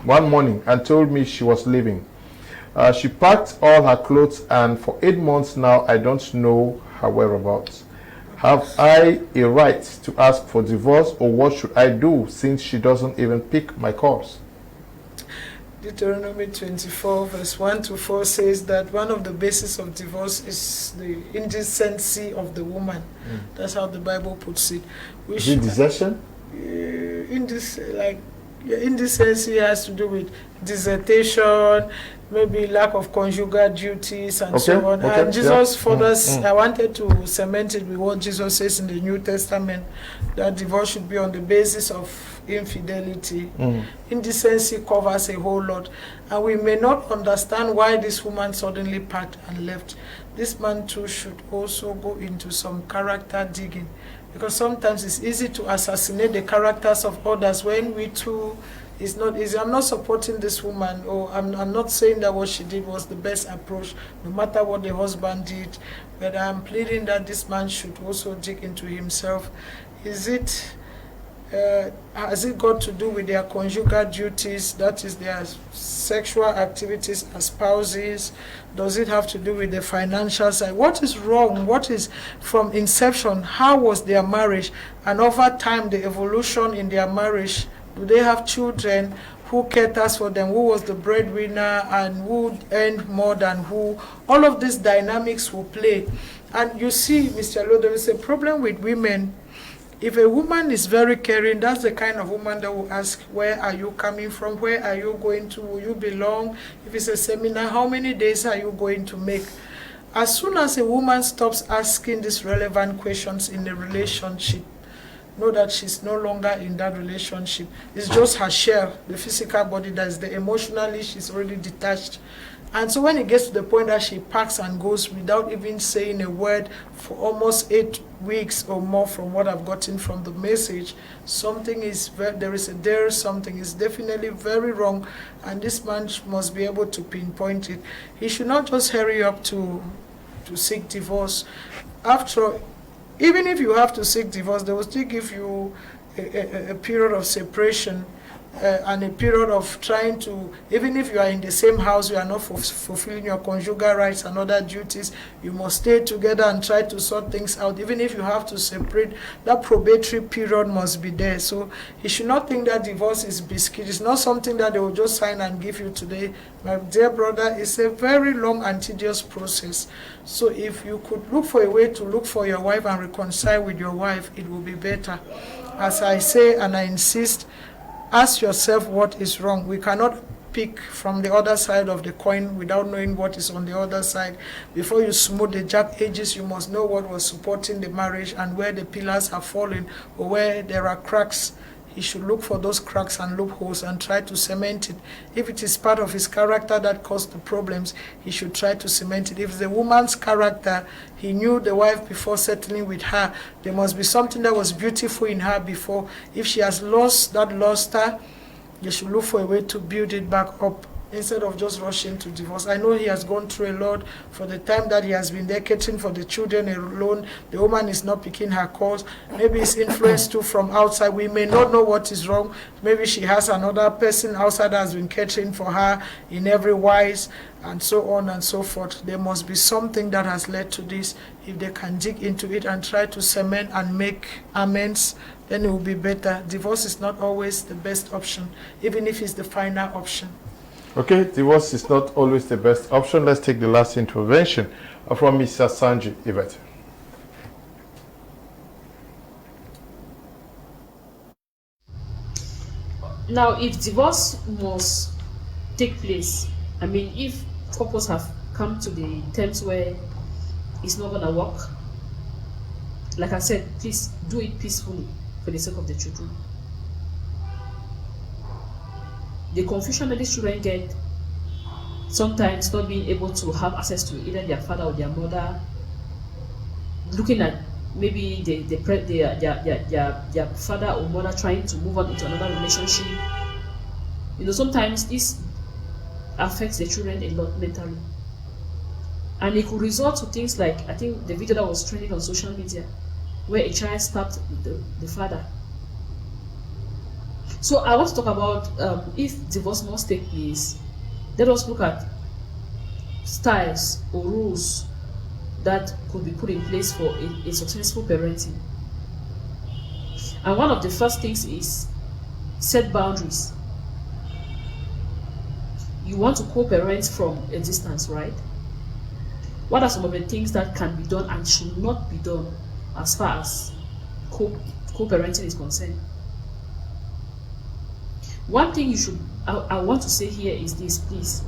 morning, and told me she was leaving. She packed all her clothes, and for 8 months now, I don't know her whereabouts. Have I a right to ask for divorce, or what should I do since she doesn't even pick my calls? Deuteronomy 24 verse 1 to 4 says that one of the bases of divorce is the indecency of the woman. That's how the Bible puts it. Is it desertion? Indecency has to do with dissertation, maybe lack of conjugal duties, and so on. And Jesus furthers, I wanted to cement it with what Jesus says in the New Testament, that divorce should be on the basis of infidelity. Indecency covers a whole lot, and we may not understand why this woman suddenly packed and left. This man too should also go into some character digging, because sometimes it's easy to assassinate the characters of others when we too. It's not easy. I'm not supporting this woman, or I'm not saying that what she did was the best approach, no matter what the husband did, but I'm pleading that this man should also dig into himself. Has it got to do with their conjugal duties, that is their sexual activities as spouses? Does it have to do with the financial side? What is wrong? What is from inception? How was their marriage? And over time, the evolution in their marriage. Do they have children? Who caters for them? Who was the breadwinner, and who earned more than who? All of these dynamics will play. And you see, Mr. Lo, there is a problem with women. If a woman is very caring, that's the kind of woman that will ask, where are you coming from? Where are you going to? Will you belong? If it's a seminar, how many days are you going to make? As soon as a woman stops asking these relevant questions in a relationship, know that she's no longer in that relationship. It's just her shell, the physical body, that's the emotionally, she's already detached. And so when it gets to the point that she packs and goes without even saying a word for almost 8 weeks or more, from what I've gotten from the message, something is something is definitely very wrong, and this man must be able to pinpoint it. He should not just hurry up to to seek divorce. After all, even if you have to seek divorce, they will still give you a period of separation and a period of trying to, even if you are in the same house, you are not fulfilling your conjugal rights and other duties, you must stay together and try to sort things out. Even if you have to separate, that probatory period must be there. So you should not think that divorce is biscuit. It's not something that they will just sign and give you today. My dear brother, it's a very long and tedious process. So if you could look for a way to look for your wife and reconcile with your wife, it will be better. As I say and I insist, ask yourself what is wrong. We cannot pick from the other side of the coin without knowing what is on the other side. Before you smooth the jagged edges, you must know what was supporting the marriage and where the pillars are falling or where there are cracks. He should look for those cracks and loopholes and try to cement it. If it is part of his character that caused the problems, he should try to cement it. If it's the woman's character, he knew the wife before settling with her. There must be something that was beautiful in her before. If she has lost that luster, you should look for a way to build it back up instead of just rushing to divorce. I know he has gone through a lot for the time that he has been there catering for the children alone. The woman is not picking her calls. Maybe it's influence too from outside. We may not know what is wrong. Maybe she has another person outside that has been catering for her in every wise, and so on and so forth. There must be something that has led to this. If they can dig into it and try to cement and make amends, then it will be better. Divorce is not always the best option, even if it's the final option. Okay, divorce is not always the best option. Let's take the last intervention from Mr. Sanji Yvette. Now, if divorce must take place, I mean, if couples have come to the terms where it's not going to work, like I said, please do it peacefully for the sake of the children. The confusion that these children get, sometimes not being able to have access to either their father or their mother, looking at maybe their father or mother trying to move on into another relationship. You know, sometimes this affects the children a lot mentally. And it could result to things like, I think the video that was trending on social media, where a child stabbed the father. So I want to talk about if divorce must take place, let us look at styles or rules that could be put in place for a successful parenting. And one of the first things is set boundaries. You want to co-parent from a distance, right? What are some of the things that can be done and should not be done as far as co-parenting is concerned? One thing I want to say here is this, please.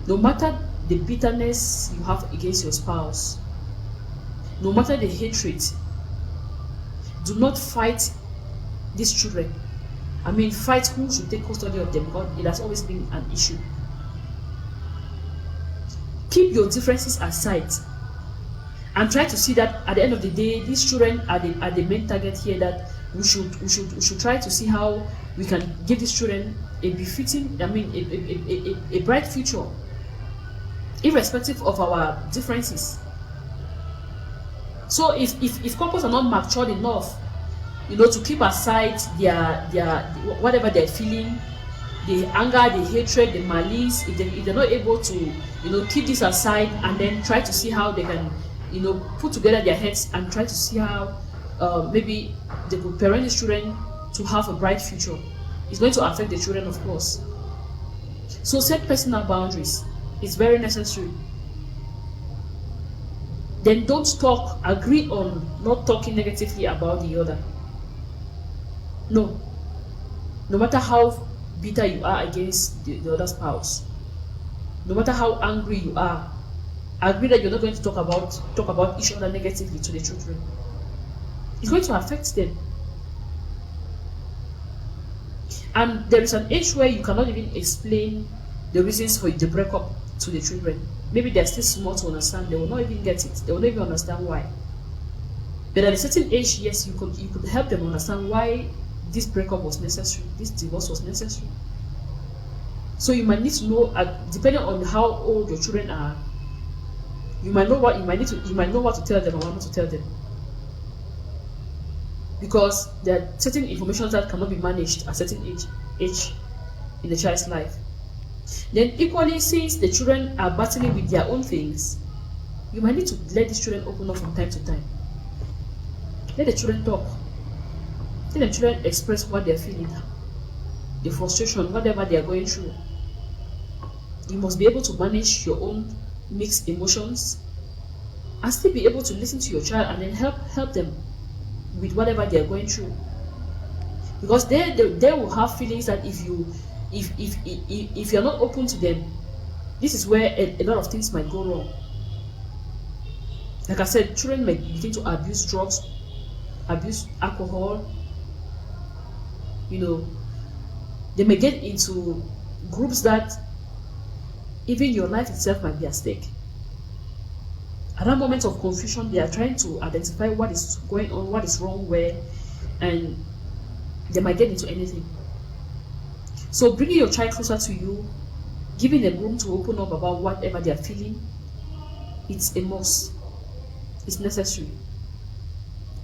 No matter the bitterness you have against your spouse, no matter the hatred, do not fight these children. I mean, fight who should take custody of them, because it has always been an issue. Keep your differences aside and try to see that at the end of the day, these children are the main target here, that we should try to see how we can give these children a befitting, I mean, a bright future, irrespective of our differences. So if couples are not matured enough, you know, to keep aside their whatever they're feeling, the anger, the hatred, the malice, if they're not able to, you know, keep this aside and then try to see how they can, you know, put together their heads and try to see how maybe they could parent these children to have a bright future, it's going to affect the children, of course. So set personal boundaries. It's very necessary. Then don't talk, agree on not talking negatively about the other. No. No matter how bitter you are against the other spouse, no matter how angry you are, agree that you're not going to talk about each other negatively to the children. It's going to affect them. And there is an age where you cannot even explain the reasons for the breakup to the children. Maybe they're still small to understand. They will not even get it. They will not even understand why. But at a certain age, yes, you could help them understand why this breakup was necessary, this divorce was necessary. So you might need to know, depending on how old your children are, You might know what to tell them and what not to tell them. Because there are certain information that cannot be managed at certain age in the child's life. Then equally, since the children are battling with their own things, you might need to let these children open up from time to time. Let the children talk. Let the children express what they're feeling, the frustration, whatever they are going through. You must be able to manage your own mixed emotions and still be able to listen to your child and then help them with whatever they are going through. Because they will have feelings that if you're not open to them, this is where a lot of things might go wrong. Like I said, children may begin to abuse drugs, abuse alcohol. They may get into groups that even your life itself might be at stake. At that moment of confusion, they are trying to identify what is going on, what is wrong where, and they might get into anything. So bringing your child closer to you, giving them room to open up about whatever they are feeling, it's a must. It's necessary.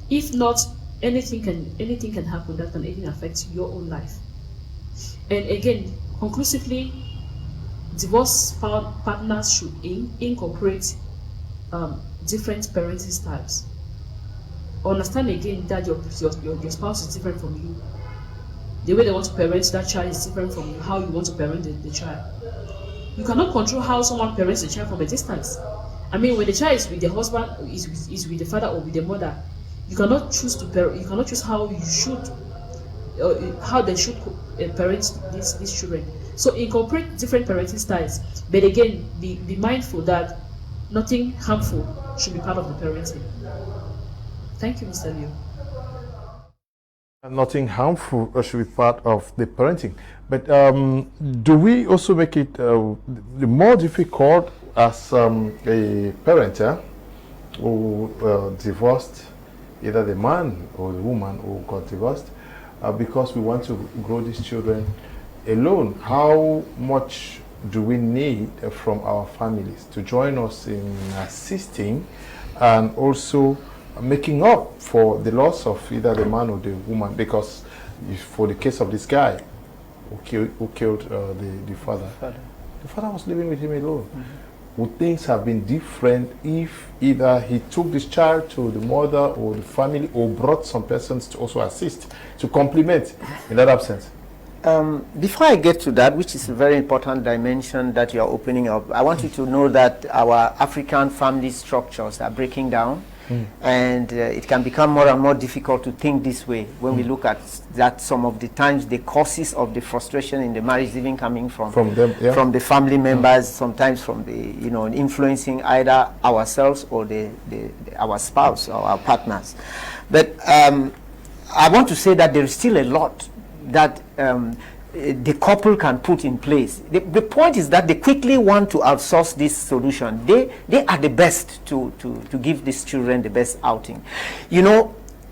If not, anything can happen that can even affect your own life. And again, conclusively, divorce partners should incorporate different parenting styles. Understand again that your spouse is different from you. The way they want to parent that child is different from how you want to parent the child. You cannot control how someone parents the child from a distance. I mean, when the child is with the husband, is with the father or with the mother, you cannot choose to parent. You cannot choose how you should, how they should parent these children. So incorporate different parenting styles, but again, be mindful that nothing harmful should be part of the parenting. Thank you, Mr. Leo. Nothing harmful should be part of the parenting. But do we also make it more difficult as a parent who divorced, either the man or the woman who got divorced, because we want to grow these children alone? How much do we need from our families to join us in assisting and also making up for the loss of either the man or the woman? Because for the case of this guy who killed the father, the father was living with him alone. Mm-hmm. Would things have been different if either he took this child to the mother or the family, or brought some persons to also assist, to complement in that absence? Before I get to that, which is a very important dimension that you are opening up, I want you to know that our African family structures are breaking down. And it can become more and more difficult to think this way when we look at that. Some of the times the causes of the frustration in the marriage even coming from them, from the family members, sometimes from the influencing either ourselves or our spouse or our partners. But I want to say that there is still a lot that the couple can put in place. The point is that they quickly want to outsource this solution. They are the best to give these children the best outing.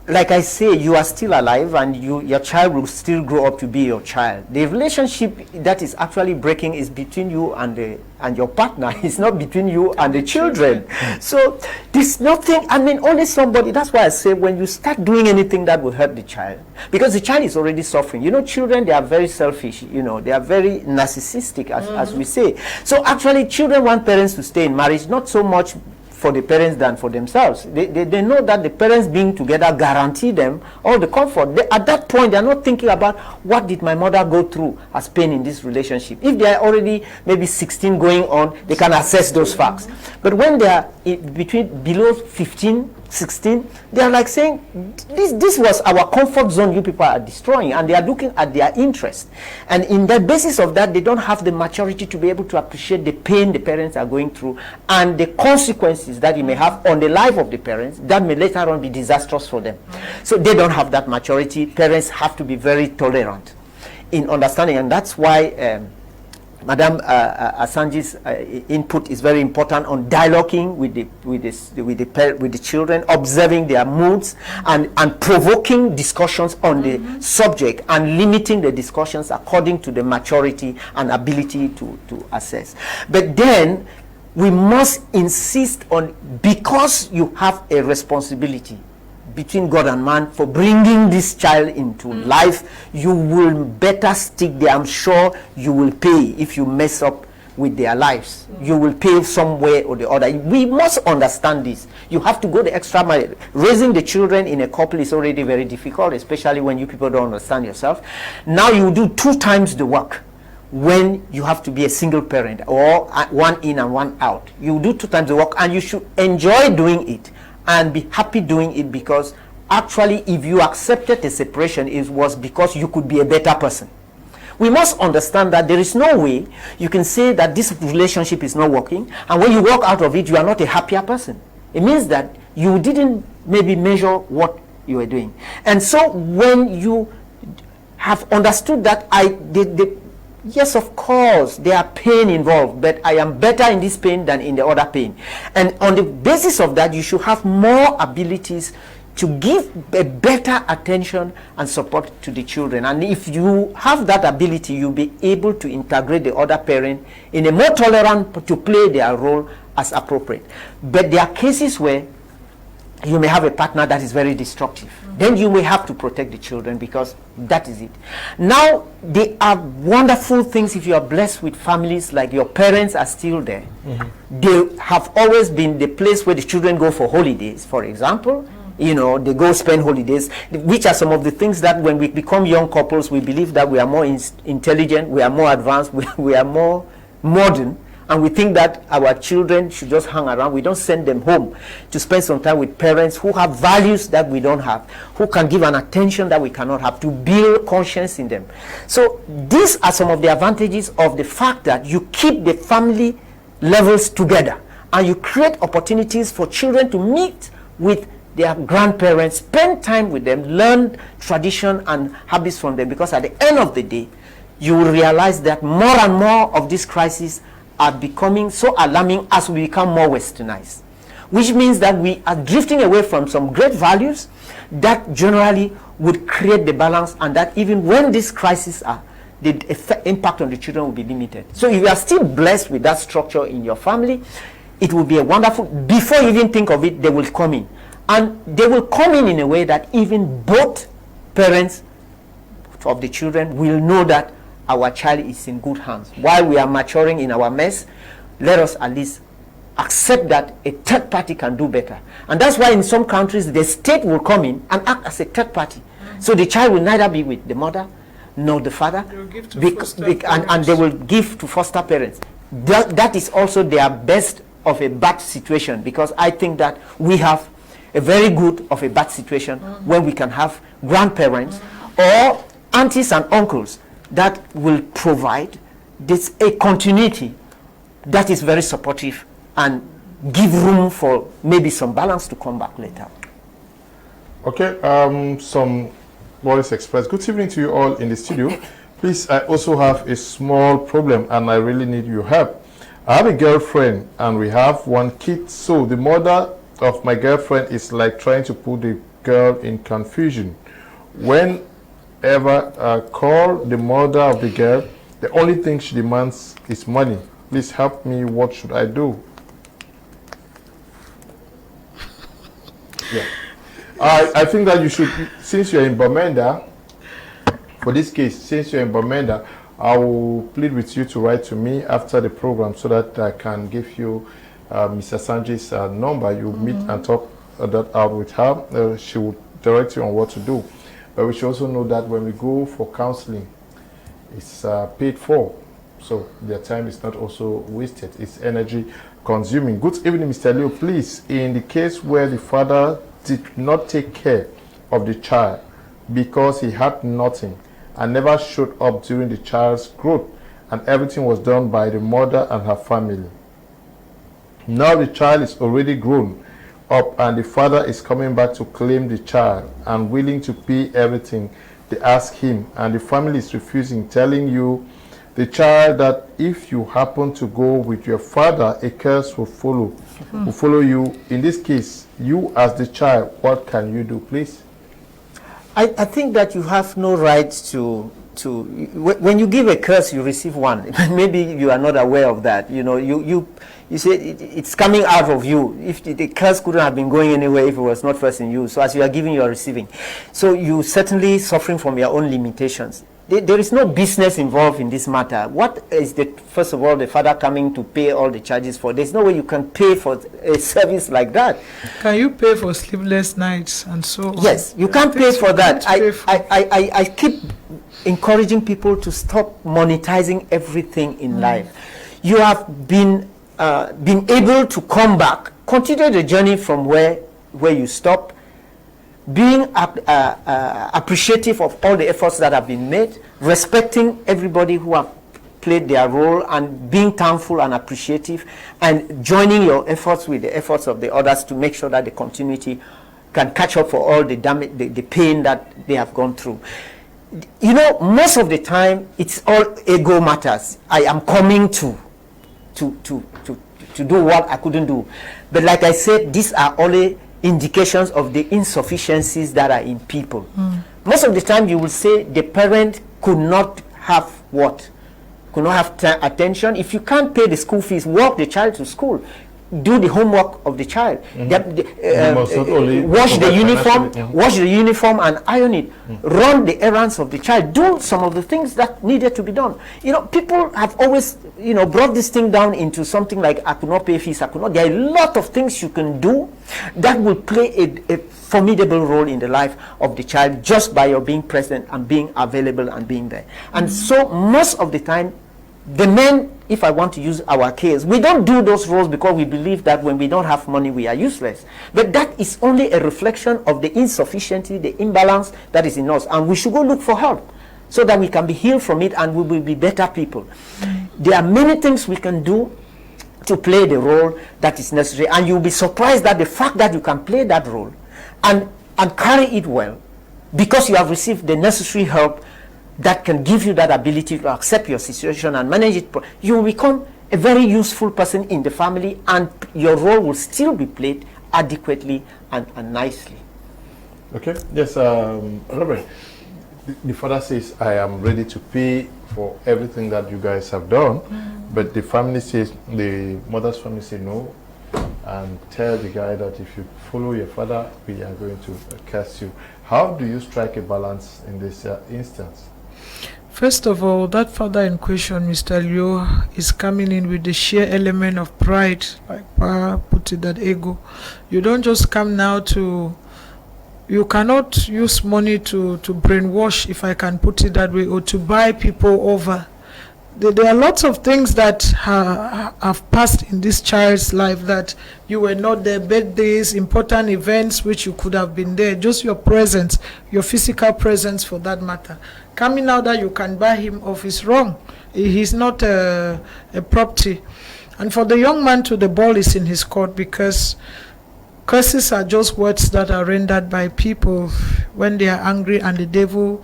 Like I say, you are still alive, and your child will still grow up to be your child. The relationship that is actually breaking is between you and your partner. It's not between you and the children. So there's nothing, only somebody. That's why I say when you start doing anything that will hurt the child, because the child is already suffering. Children, they are very selfish. They are very narcissistic, as we say. So actually, children want parents to stay in marriage, not so much for the parents than for themselves. They know that the parents being together guarantee them all the comfort. At that point, they are not thinking about what did my mother go through as pain in this relationship. If they are already maybe 16 going on, they can assess those facts. But when they are below 15, 16, they are like saying, this was our comfort zone you people are destroying, and they are looking at their interest. And in the basis of that, they don't have the maturity to be able to appreciate the pain the parents are going through and the consequences that it may have on the life of the parents that may later on be disastrous for them. So they don't have that maturity. Parents have to be very tolerant in understanding, and that's why Madam Asanji's input is very important on dialoguing with the children, observing their moods, and provoking discussions on the subject, and limiting the discussions according to the maturity and ability to assess. But then we must insist on, because you have a responsibility between God and man for bringing this child into life, you will better stick there. I'm sure you will pay if you mess up with their lives. You will pay some way or the other. We must understand this. You have to go the extra mile. Raising the children in a couple is already very difficult, especially when you people don't understand yourself. Now you do 2 times the work when you have to be a single parent, or one in and one out. You do 2 times the work, and you should enjoy doing it and be happy doing it, because actually if you accepted a separation, it was because you could be a better person. We must understand that there is no way you can say that this relationship is not working, and when you walk out of it, you are not a happier person. It means that you didn't maybe measure what you were doing. And so when you have understood that yes, of course, there are pain involved, but I am better in this pain than in the other pain. And on the basis of that, you should have more abilities to give a better attention and support to the children. And if you have that ability, you'll be able to integrate the other parent in a more tolerant to play their role as appropriate. But there are cases where you may have a partner that is very destructive. Then you may have to protect the children, because that is it. Now, there are wonderful things if you are blessed with families like your parents are still there. They have always been the place where the children go for holidays, for example. You know, they go spend holidays, which are some of the things that when we become young couples, we believe that we are more intelligent, we are more advanced, we are more modern, and we think that our children should just hang around. We don't send them home to spend some time with parents who have values that we don't have, who can give an attention that we cannot have, to build conscience in them. So these are some of the advantages of the fact that you keep the family levels together, and you create opportunities for children to meet with their grandparents, spend time with them, learn tradition and habits from them, because at the end of the day, you will realize that more and more of these crises are becoming so alarming as we become more westernized, which means that we are drifting away from some great values that generally would create the balance, and that even when these crises are, the impact on the children will be limited. So if you are still blessed with that structure in your family, it will be a wonderful, before you even think of it, they will come in. And they will come in a way that even both parents of the children will know that our child is in good hands. While we are maturing in our mess, let us at least accept that a third party can do better. And that's why in some countries, the state will come in and act as a third party. So the child will neither be with the mother nor the father, and they will give to foster parents. That is also their best of a bad situation, because I think that we have a very good of a bad situation when we can have grandparents or aunties and uncles that will provide this a continuity that is very supportive and give room for maybe some balance to come back later. Okay, some voice express. Good evening to you all in the studio. Please, I also have a small problem and I really need your help. I have a girlfriend and we have one kid, so the mother of my girlfriend is like trying to put the girl in confusion. Whenever I call the mother of the girl, the only thing she demands is money. Please help me. What should I do? Yeah. I think that you should, since you're in Bamenda, for this case, since you're in Bamenda, I will plead with you to write to me after the program so that I can give you Mr. Sanjay's number. You meet and talk that out with her. She will direct you on what to do. But we should also know that when we go for counseling, it's paid for. So their time is not also wasted. It's energy consuming. Good evening, Mr. Leo. Please, in the case where the father did not take care of the child because he had nothing and never showed up during the child's growth, and everything was done by the mother and her family. Now the child is already grown up and the father is coming back to claim the child and willing to pay everything they ask him, and the family is refusing, telling you, the child, that if you happen to go with your father, a curse will follow you. In this case, you as the child, what can you do, please? I think that you have no right to when you give a curse, you receive one. Maybe you are not aware of that. You know, you say it's coming out of you. If the curse couldn't have been going anywhere if it was not first in you. So as you are giving, you are receiving. So you certainly suffering from your own limitations. There is no business involved in this matter. What is first of all, the father coming to pay all the charges for? There's no way you can pay for a service like that. Can you pay for sleepless nights and so on? Yes, you can't pay for that. I keep encouraging people to stop monetizing everything in life. You have been able to come back, continue the journey from where you stop, being appreciative of all the efforts that have been made, respecting everybody who have played their role, and being thankful and appreciative, and joining your efforts with the efforts of the others to make sure that the continuity can catch up for all the damage, the pain that they have gone through. You know, most of the time it's all ego matters. I am coming to do what I couldn't do. But like I said, these are only indications of the insufficiencies that are in people. Most of the time you will say the parent could not have what? Could not have attention. If you can't pay the school fees, walk the child to school. Do the homework of the child. Wash the uniform and iron it. Run the errands of the child. Do some of the things that needed to be done. You know, people have always, you know, brought this thing down into something like I could not pay fees. I could not. There are a lot of things you can do that will play a formidable role in the life of the child just by your being present and being available and being there. And so most of the time, the men, if I want to use our case, we don't do those roles because we believe that when we don't have money, we are useless. But that is only a reflection of the insufficiency, the imbalance that is in us. And we should go look for help so that we can be healed from it and we will be better people. There are many things we can do to play the role that is necessary. And you'll be surprised that the fact that you can play that role and carry it well, because you have received the necessary help that can give you that ability to accept your situation and manage it, you will become a very useful person in the family, and your role will still be played adequately and nicely. Okay, yes, Robert, the father says, I am ready to pay for everything that you guys have done, but the family says, the mother's family say no, and tell the guy that if you follow your father, we are going to curse you. How do you strike a balance in this instance? First of all, that father in question, Mr. Leo, is coming in with the sheer element of pride, like Pa put it, that ego. You don't just come now to, you cannot use money to brainwash, if I can put it that way, or to buy people over. There are lots of things that have passed in this child's life that you were not there, birthdays, important events which you could have been there, just your presence, your physical presence for that matter. Coming out that you can buy him off is wrong. He's not a property. And for the young man too, the ball is in his court, because curses are just words that are rendered by people when they are angry, and the devil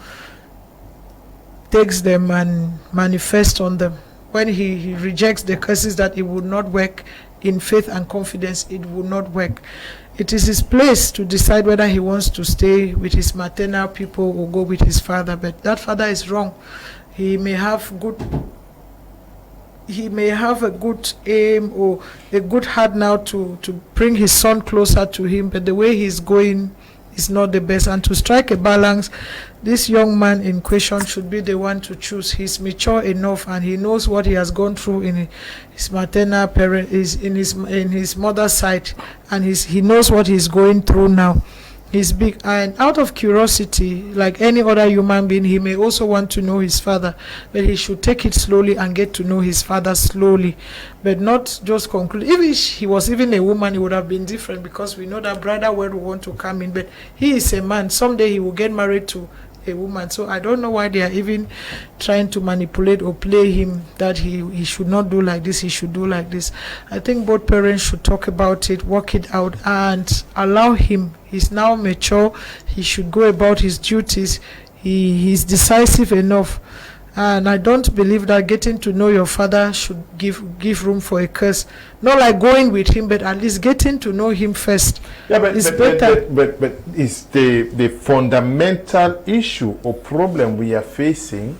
takes them and manifests on them. When he rejects the curses, that it would not work in faith and confidence, it would not work. It is his place to decide whether he wants to stay with his maternal people or go with his father. But that father is wrong. He may have a good aim or a good heart now to bring his son closer to him, but the way he's going is not the best. And to strike a balance, this young man in question should be the one to choose. He's mature enough and he knows what he has gone through in his maternal parent, is in his mother's side, and he knows what he's going through now. He's big, and out of curiosity, like any other human being, he may also want to know his father, but he should take it slowly and get to know his father slowly, but not just conclude. If he was even a woman, it would have been different, because we know that brother would want to come in, but he is a man. Someday he will get married to a woman. So I don't know why they are even trying to manipulate or play him that he should not do like this, he should do like this. I think both parents should talk about it, work it out, and allow him. He's now mature. He should go about his duties. He's decisive enough. And I don't believe that getting to know your father should give room for a curse. Not like going with him, but at least getting to know him first. Yeah, but it's better. But it's the fundamental issue or problem we are facing,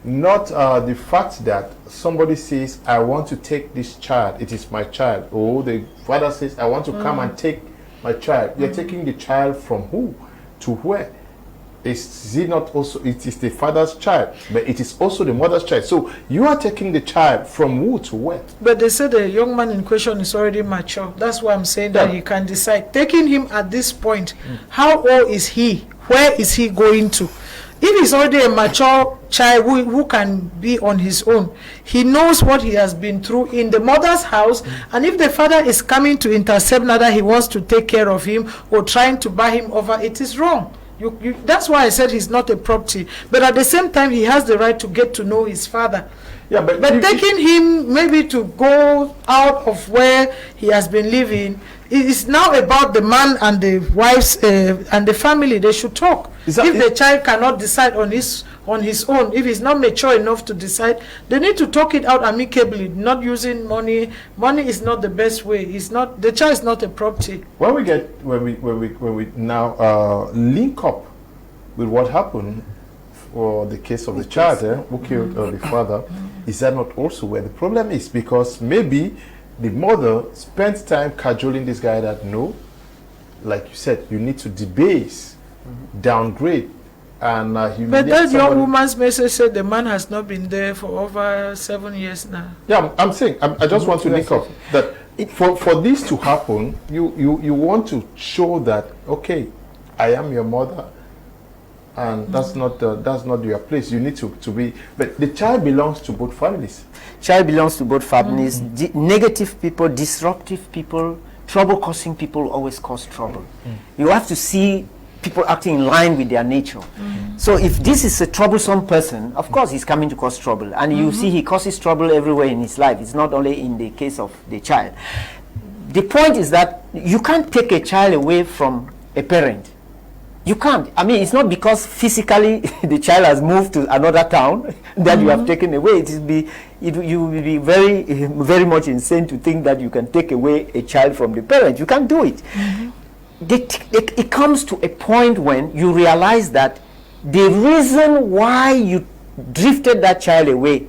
not the fact that somebody says, I want to take this child, it is my child. Or the father says, I want to come and take my child. You're taking the child from who to where? Is it not also, it is the father's child, but it is also the mother's child. So you are taking the child from who to where? But they said the young man in question is already mature. That's why I'm saying that he can decide. Taking him at this point, how old is he? Where is he going to? If he's already a mature child who can be on his own, he knows what he has been through in the mother's house, and if the father is coming to intercept now that he wants to take care of him or trying to buy him over, it is wrong. That's why I said he's not a property. But at the same time, he has the right to get to know his father. Yeah, but taking him maybe to go out of where he has been living, it is now about the man and the wives and the family. They should talk. If the child cannot decide on his own, if he's not mature enough to decide, they need to talk it out amicably, not using money. Money is not the best way. It's not, the child is not a property. When we now link up with what happened for the case of the child who killed the father, is that not also where the problem is? Because maybe the mother spent time cajoling this guy that no, like you said, you need to debase, downgrade, and humiliate. But that young woman's message said the man has not been there for over 7 years now. Yeah, I'm saying, I just want to link up that for this to happen, you want to show that, okay, I am your mother, and that's not your place. You need to be, but the child belongs to both families. Child belongs to both families. Negative people, disruptive people, trouble-causing people always cause trouble. You have to see people acting in line with their nature. So if this is a troublesome person, of course he's coming to cause trouble. And you see he causes trouble everywhere in his life. It's not only in the case of the child. The point is that you can't take a child away from a parent. You can't. I mean, it's not because physically the child has moved to another town that you have taken away. You will be very much insane to think that you can take away a child from the parent. You can't do it. It comes to a point when you realize that the reason why you drifted that child away,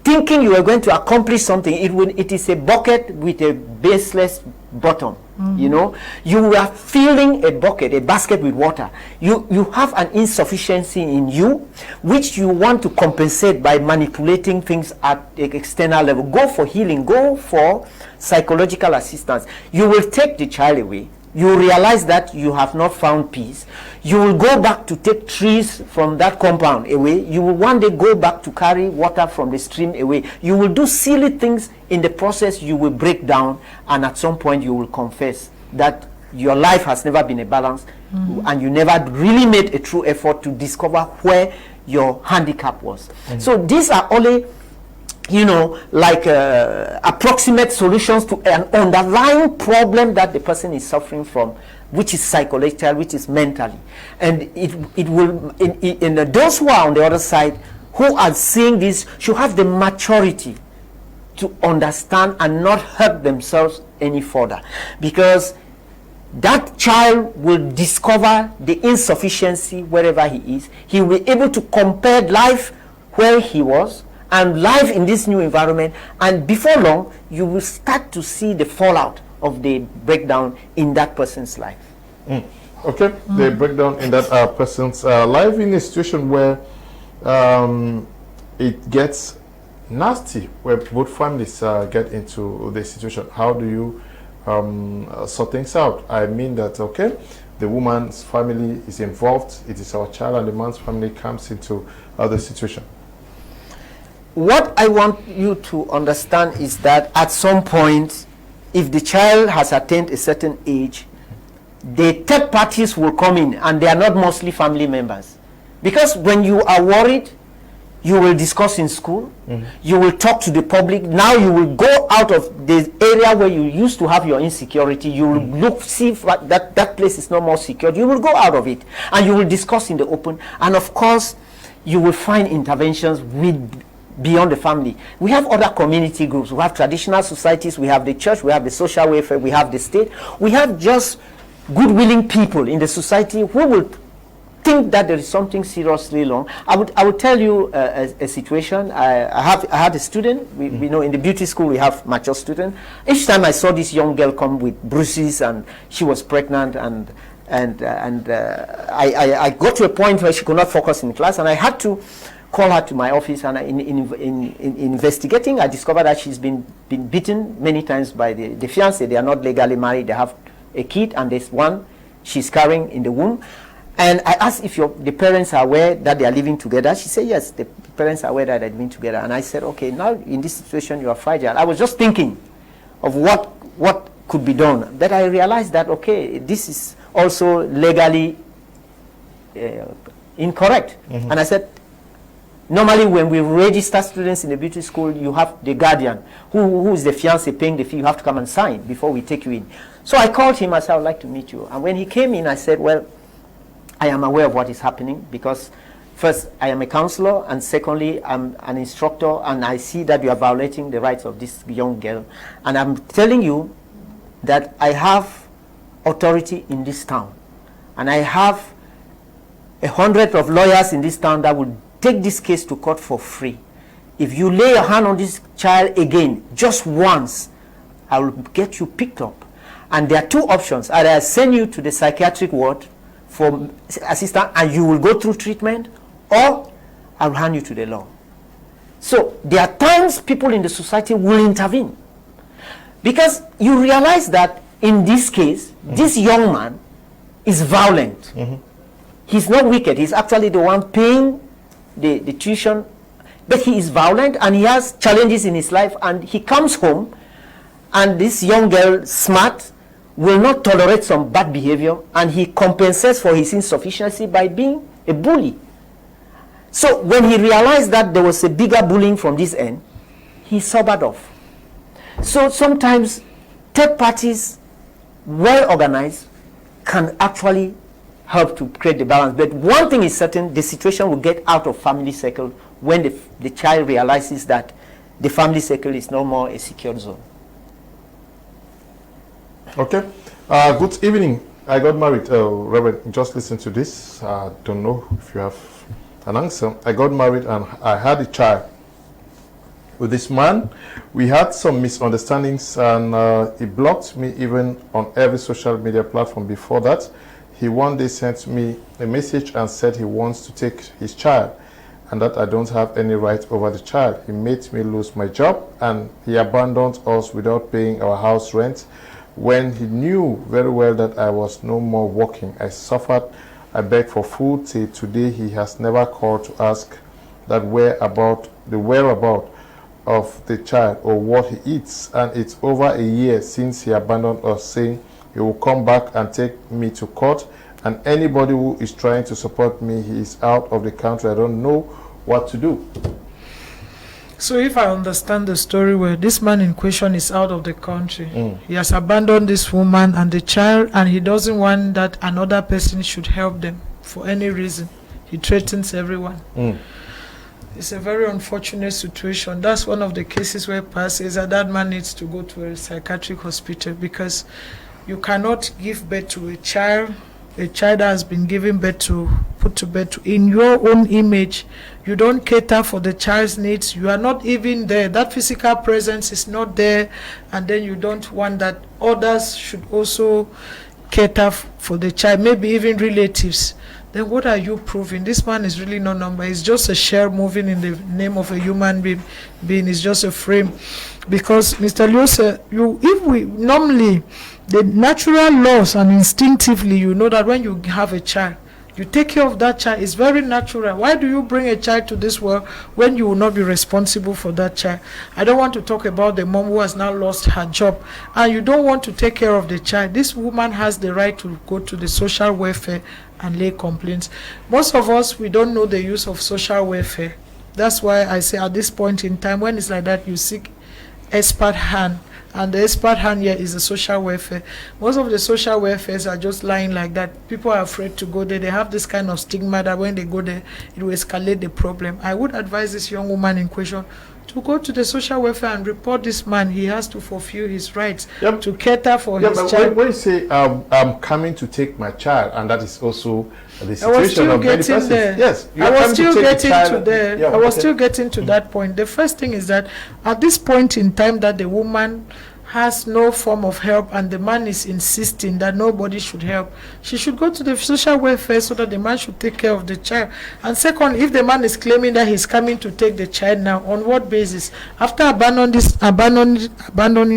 thinking you were going to accomplish something, it is a bucket with a baseless bottom. You know, you are filling a basket with water. You have an insufficiency in you, which you want to compensate by manipulating things at the external level. Go for healing, go for psychological assistance. You will take the child away. You realize that you have not found peace. You will go back to take trees from that compound away. You will one day go back to carry water from the stream away. You will do silly things. In the process, you will break down, and at some point you will confess that your life has never been a balance, and you never really made a true effort to discover where your handicap was. So these are only, you know, like approximate solutions to an underlying problem that the person is suffering from, which is psychological, which is mentally. And it will, in those who are on the other side, who are seeing this, should have the maturity to understand and not hurt themselves any further. Because that child will discover the insufficiency wherever he is. He will be able to compare life where he was and life in this new environment, and before long you will start to see the fallout of the breakdown in that person's life. Okay, the breakdown in that person's life, in a situation where it gets nasty, where both families get into the situation. How do you sort things out? I mean that, okay, the woman's family is involved, it is our child, and the man's family comes into the situation. What I want you to understand is that at some point, if the child has attained a certain age, the third parties will come in, and they are not mostly family members. Because when you are worried, you will discuss in school, you will talk to the public. Now you will go out of the area where you used to have your insecurity. You will look, see if that place is no more secure. You will go out of it, and you will discuss in the open. And of course, you will find interventions beyond the family. We have other community groups. We have traditional societies. We have the church. We have the social welfare. We have the state. We have just good-willing people in the society who will think that there is something seriously wrong. I would tell you a situation. I had a student. We know in the beauty school we have mature students. Each time I saw this young girl come with bruises and she was pregnant, and I got to a point where she could not focus in class, and I had to call her to my office. And in investigating, I discovered that she's been beaten many times by the fiancé. They are not legally married. They have a kid, and there's one she's carrying in the womb. And I asked if the parents are aware that they are living together. She said, yes, the parents are aware that they're living together. And I said, okay, now in this situation you are fragile. I was just thinking of what could be done. That I realized that, okay, this is also legally incorrect. And I said, normally when we register students in the beauty school, you have the guardian, who is the fiancé paying the fee. You have to come and sign before we take you in. So I called him. I said, I would like to meet you. And when he came in, I said, well, I am aware of what is happening, because first, I am a counselor, and secondly, I'm an instructor, and I see that you are violating the rights of this young girl. And I'm telling you that I have authority in this town, and I have 100 of lawyers in this town that will take this case to court for free. If you lay your hand on this child again, just once, I will get you picked up. And there are two options. Either I send you to the psychiatric ward for assistance and you will go through treatment, or I'll hand you to the law. So there are times people in the society will intervene, because you realize that in this case, this young man is violent. He's not wicked. He's actually the one paying the tuition, but he is violent and he has challenges in his life, and he comes home, and this young girl, smart, will not tolerate some bad behavior, and he compensates for his insufficiency by being a bully. So when he realized that there was a bigger bullying from this end, he sobered off. So sometimes third parties, well organized, can actually help to create the balance. But one thing is certain, the situation will get out of family circle when the child realizes that the family circle is no more a secure zone. Okay. Good evening. I got married. Reverend, just listen to this. I don't know if you have an answer. I got married and I had a child with this man. We had some misunderstandings, and he blocked me even on every social media platform before that. He one day sent me a message and said he wants to take his child, and that I don't have any right over the child. He made me lose my job, and he abandoned us without paying our house rent. When he knew very well that I was no more working, I suffered. I begged for food. Till today, he has never called to ask that whereabout of the child or what he eats. And it's over a year since he abandoned us, saying he will come back and take me to court. And anybody who is trying to support me, he is out of the country. I don't know what to do. So if I understand the story well, this man in question is out of the country. He has abandoned this woman and the child, and he doesn't want that another person should help them for any reason. He threatens everyone. It's a very unfortunate situation. That's one of the cases where PAS says that man needs to go to a psychiatric hospital, because you cannot give birth to a child that has been given birth to, put to bed to, in your own image. You don't cater for the child's needs. You are not even there. That physical presence is not there, and then you don't want that others should also cater for the child, maybe even relatives. Then what are you proving? This man is really no number. It's just a shell moving in the name of a human being. It's just a frame. Because Mr. Leo said, if we normally, the natural laws and instinctively, you know that when you have a child, you take care of that child. It's very natural. Why do you bring a child to this world when you will not be responsible for that child? I don't want to talk about the mom who has now lost her job, and you don't want to take care of the child. This woman has the right to go to the social welfare and lay complaints. Most of us, we don't know the use of social welfare. That's why I say at this point in time, when it's like that, you seek expert hand and the expert hand here is the social welfare. Most of the social welfares are just lying like that. People are afraid to go there. They have this kind of stigma that when they go there, it will escalate the problem. I would advise this young woman in question to go to the social welfare and report this man. He has to fulfill his rights to cater for his child. When you say I'm coming to take my child, and that is also the situation of many persons. Yes, I was still getting to there. I was still getting to that point. The first thing is that at this point in time that the woman has no form of help and the man is insisting that nobody should help, she should go to the social welfare so that the man should take care of the child. And second, if the man is claiming that he's coming to take the child now, on what basis? After abandoning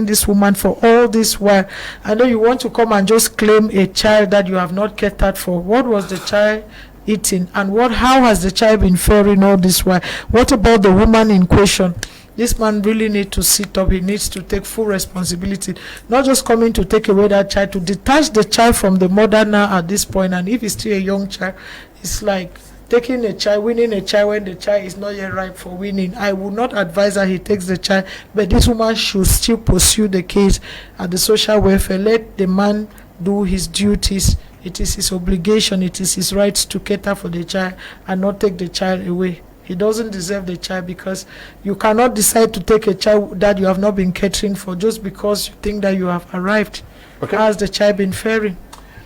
this woman for all this while, and then you want to come and just claim a child that you have not catered for. What was the child eating, and how has the child been faring all this while? What about the woman in question? This man really needs to sit up. He needs to take full responsibility, not just coming to take away that child, to detach the child from the mother now at this point. And if he's still a young child, it's like taking a child, winning a child when the child is not yet ripe for winning. I would not advise that he takes the child, but this woman should still pursue the case at the social welfare. Let the man do his duties. It is his obligation, it is his right to cater for the child and not take the child away. He doesn't deserve the child, because you cannot decide to take a child that you have not been catering for just because you think that you have arrived. Okay. How has the child been faring?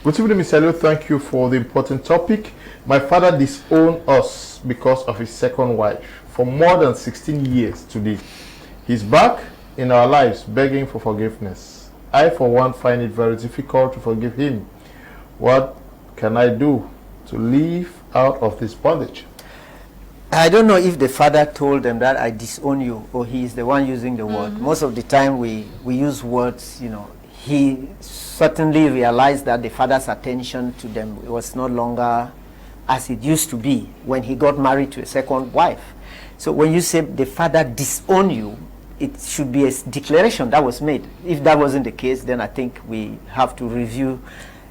Good evening, Mr. Eli. Thank you for the important topic. My father disowned us because of his second wife for more than 16 years today. He's back in our lives begging for forgiveness. I, for one, find it very difficult to forgive him. What can I do to live out of this bondage? I don't know if the father told them that I disown you, or he is the one using the word. Most of the time we use words, you know. He certainly realized that the father's attention to them was no longer as it used to be when he got married to a second wife. So when you say the father disowned you, it should be a declaration that was made. If that wasn't the case, then I think we have to review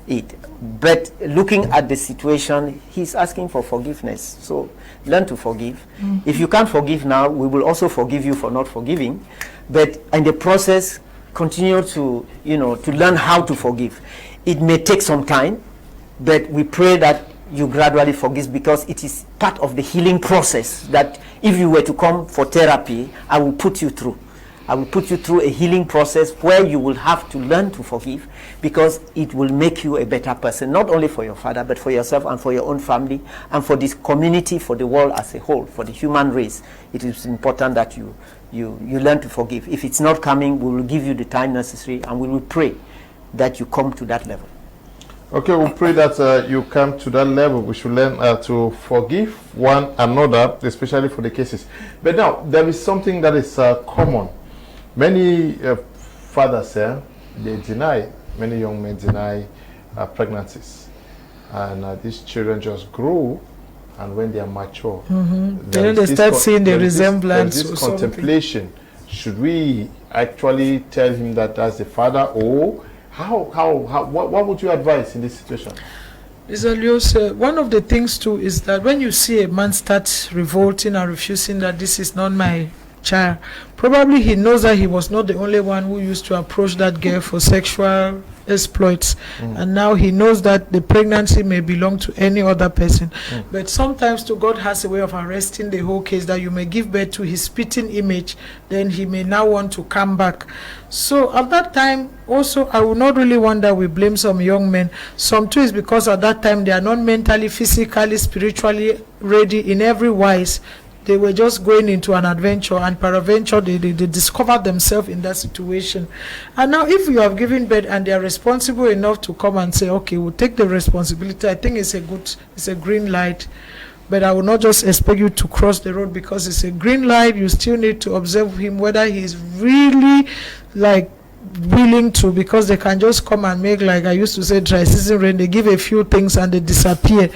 it. But looking at the situation, he's asking for forgiveness. So learn to forgive. If you can't forgive now, we will also forgive you for not forgiving. But in the process, continue to, to learn how to forgive. It may take some time, but we pray that you gradually forgive, because it is part of the healing process that if you were to come for therapy, I will put you through. I will put you through a healing process where you will have to learn to forgive, because it will make you a better person, not only for your father, but for yourself and for your own family and for this community, for the world as a whole, for the human race. It is important that you learn to forgive. If it's not coming, we will give you the time necessary, and we will pray that you come to that level. Okay, we'll pray that you come to that level. We should learn to forgive one another, especially for the cases. But now, there is something that is common. Many fathers, they deny, many young men deny pregnancies. And these children just grow, and when they are mature, then they start seeing the resemblance. This contemplation. Should we actually tell him that as the father, or what would you advise in this situation? One of the things too is that when you see a man start revolting and refusing that this is not my child, probably he knows that he was not the only one who used to approach that girl for sexual exploits, and now he knows that the pregnancy may belong to any other person. But sometimes too, God has a way of arresting the whole case, that you may give birth to his spitting image, then he may now want to come back. So at that time also, I would not really want that we blame some young men. Some too is because at that time they are not mentally, physically, spiritually ready in every wise. They were just going into an adventure, and peradventure they discovered themselves in that situation. And now if you have given birth and they are responsible enough to come and say, okay, we'll take the responsibility, I think it's a green light. But I will not just expect you to cross the road because it's a green light. You still need to observe him, whether he's really willing to, because they can just come and make, like I used to say, dry season rain. They give a few things and they disappear.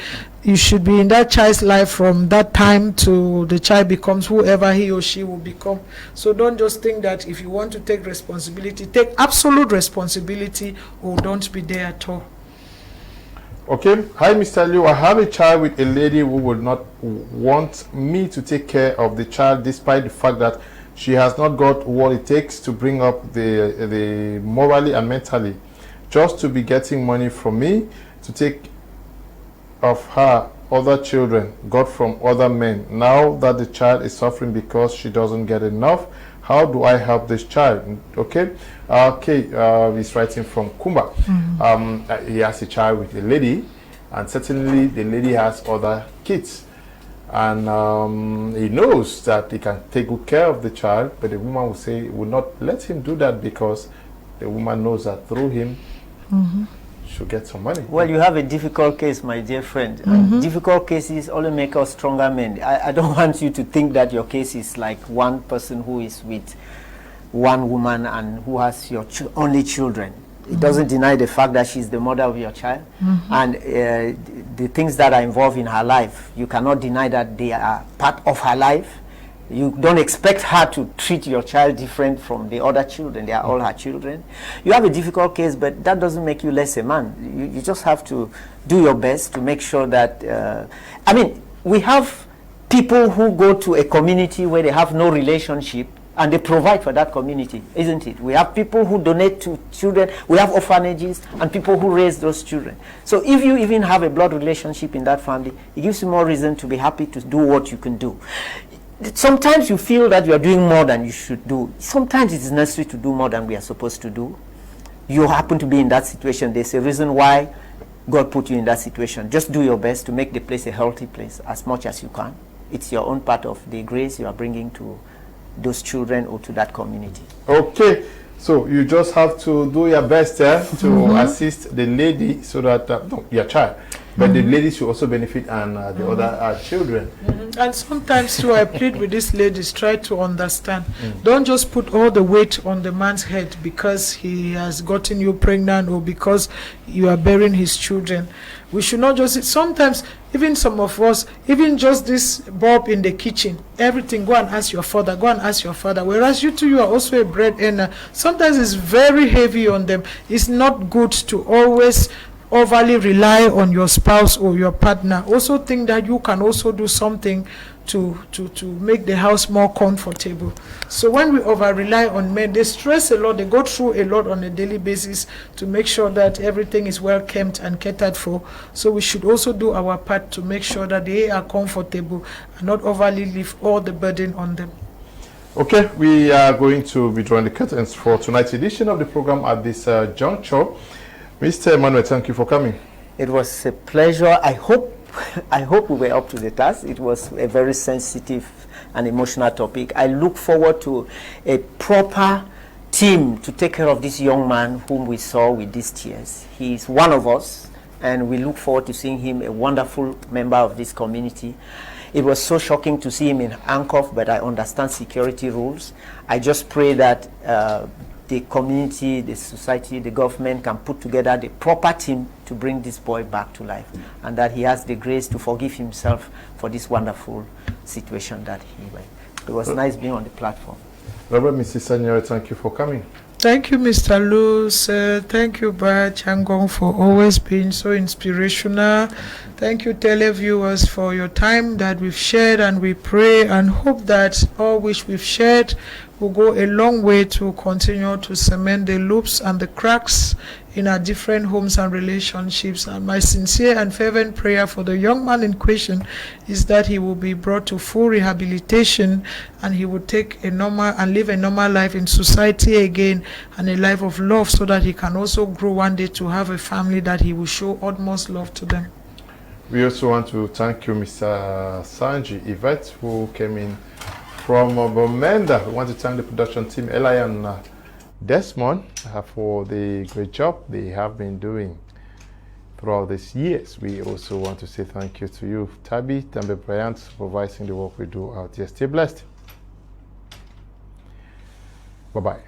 You should be in that child's life from that time to the child becomes whoever he or she will become. So don't just think that if you want to take responsibility, take absolute responsibility, or don't be there at all. Okay. Hi, Mr. Liu. I have a child with a lady who would not want me to take care of the child, despite the fact that She has not got what it takes to bring up the morally and mentally, just to be getting money from me to take of her other children got from other men. Now that the child is suffering because she doesn't get enough, how do I help this child? Okay, he's writing from Kumba. He has a child with a lady, and certainly the lady has other kids, and he knows that he can take good care of the child, but the woman will say, will not let him do that because the woman knows that through him she'll get some money. Well, you have a difficult case, my dear friend. Difficult cases only make us stronger men. I don't want you to think that your case is like one person who is with one woman and who has your only children. It doesn't deny the fact that she's the mother of your child. And the things that are involved in her life, you cannot deny that they are part of her life. You don't expect her to treat your child different from the other children. They are all her children. You have a difficult case, but that doesn't make you less a man. You just have to do your best to make sure that... I mean, we have people who go to a community where they have no relationship and they provide for that community, isn't it? We have people who donate to children. We have orphanages and people who raise those children. So if you even have a blood relationship in that family, it gives you more reason to be happy to do what you can do. Sometimes you feel that you are doing more than you should do. Sometimes it is necessary to do more than we are supposed to do. You happen to be in that situation. There's a reason why God put you in that situation. Just do your best to make the place a healthy place as much as you can. It's your own part of the grace you are bringing to those children or to that community. Okay, so you just have to do your best to assist the lady so that, no, your child, but the lady should also benefit and the other children. And sometimes too, I plead with these ladies, try to understand. Don't just put all the weight on the man's head because he has gotten you pregnant or because you are bearing his children. We should not just, sometimes even some of us, even just this bulb in the kitchen, everything, go and ask your father, go and ask your father. Whereas you two, you are also a bread earner. Sometimes it's very heavy on them. It's not good to always overly rely on your spouse or your partner. Also think that you can also do something to make the house more comfortable. So when we over rely on men, they stress a lot, they go through a lot on a daily basis to make sure that everything is well kept and catered for. So we should also do our part to make sure that they are comfortable and not overly leave all the burden on them. Okay, we are going to be drawing the curtains for tonight's edition of the program at this juncture. Mr. Emmanuel, thank you for coming. It was a pleasure. I hope we were up to the task. It was a very sensitive and emotional topic. I look forward to a proper team to take care of this young man whom we saw with these tears. He is one of us, and we look forward to seeing him a wonderful member of this community. It was so shocking to see him in handcuffs, but I understand security rules. I just pray that the community, the society, the government can put together the proper team to bring this boy back to life, and that he has the grace to forgive himself for this wonderful situation that he went. It was nice being on the platform. Reverend Mrs. Sanyere, thank you for coming. Thank you, Mr. Luz. Thank you, Ba Changong, for always being so inspirational. Thank you, televiewers, for your time that we've shared, and we pray and hope that all which we've shared will go a long way to continue to cement the loops and the cracks in our different homes and relationships. And my sincere and fervent prayer for the young man in question is that he will be brought to full rehabilitation and he will take a normal and live a normal life in society again, and a life of love, so that he can also grow one day to have a family that he will show utmost love to them. We also want to thank you, Mr. Sanji Yvette, who came in from Bomenda. We want to thank the production team, Eli and Desmond, for the great job they have been doing throughout these years. We also want to say thank you to you, Tabi Tambe Bryant, supervising the work we do out here. Stay blessed. Bye-bye.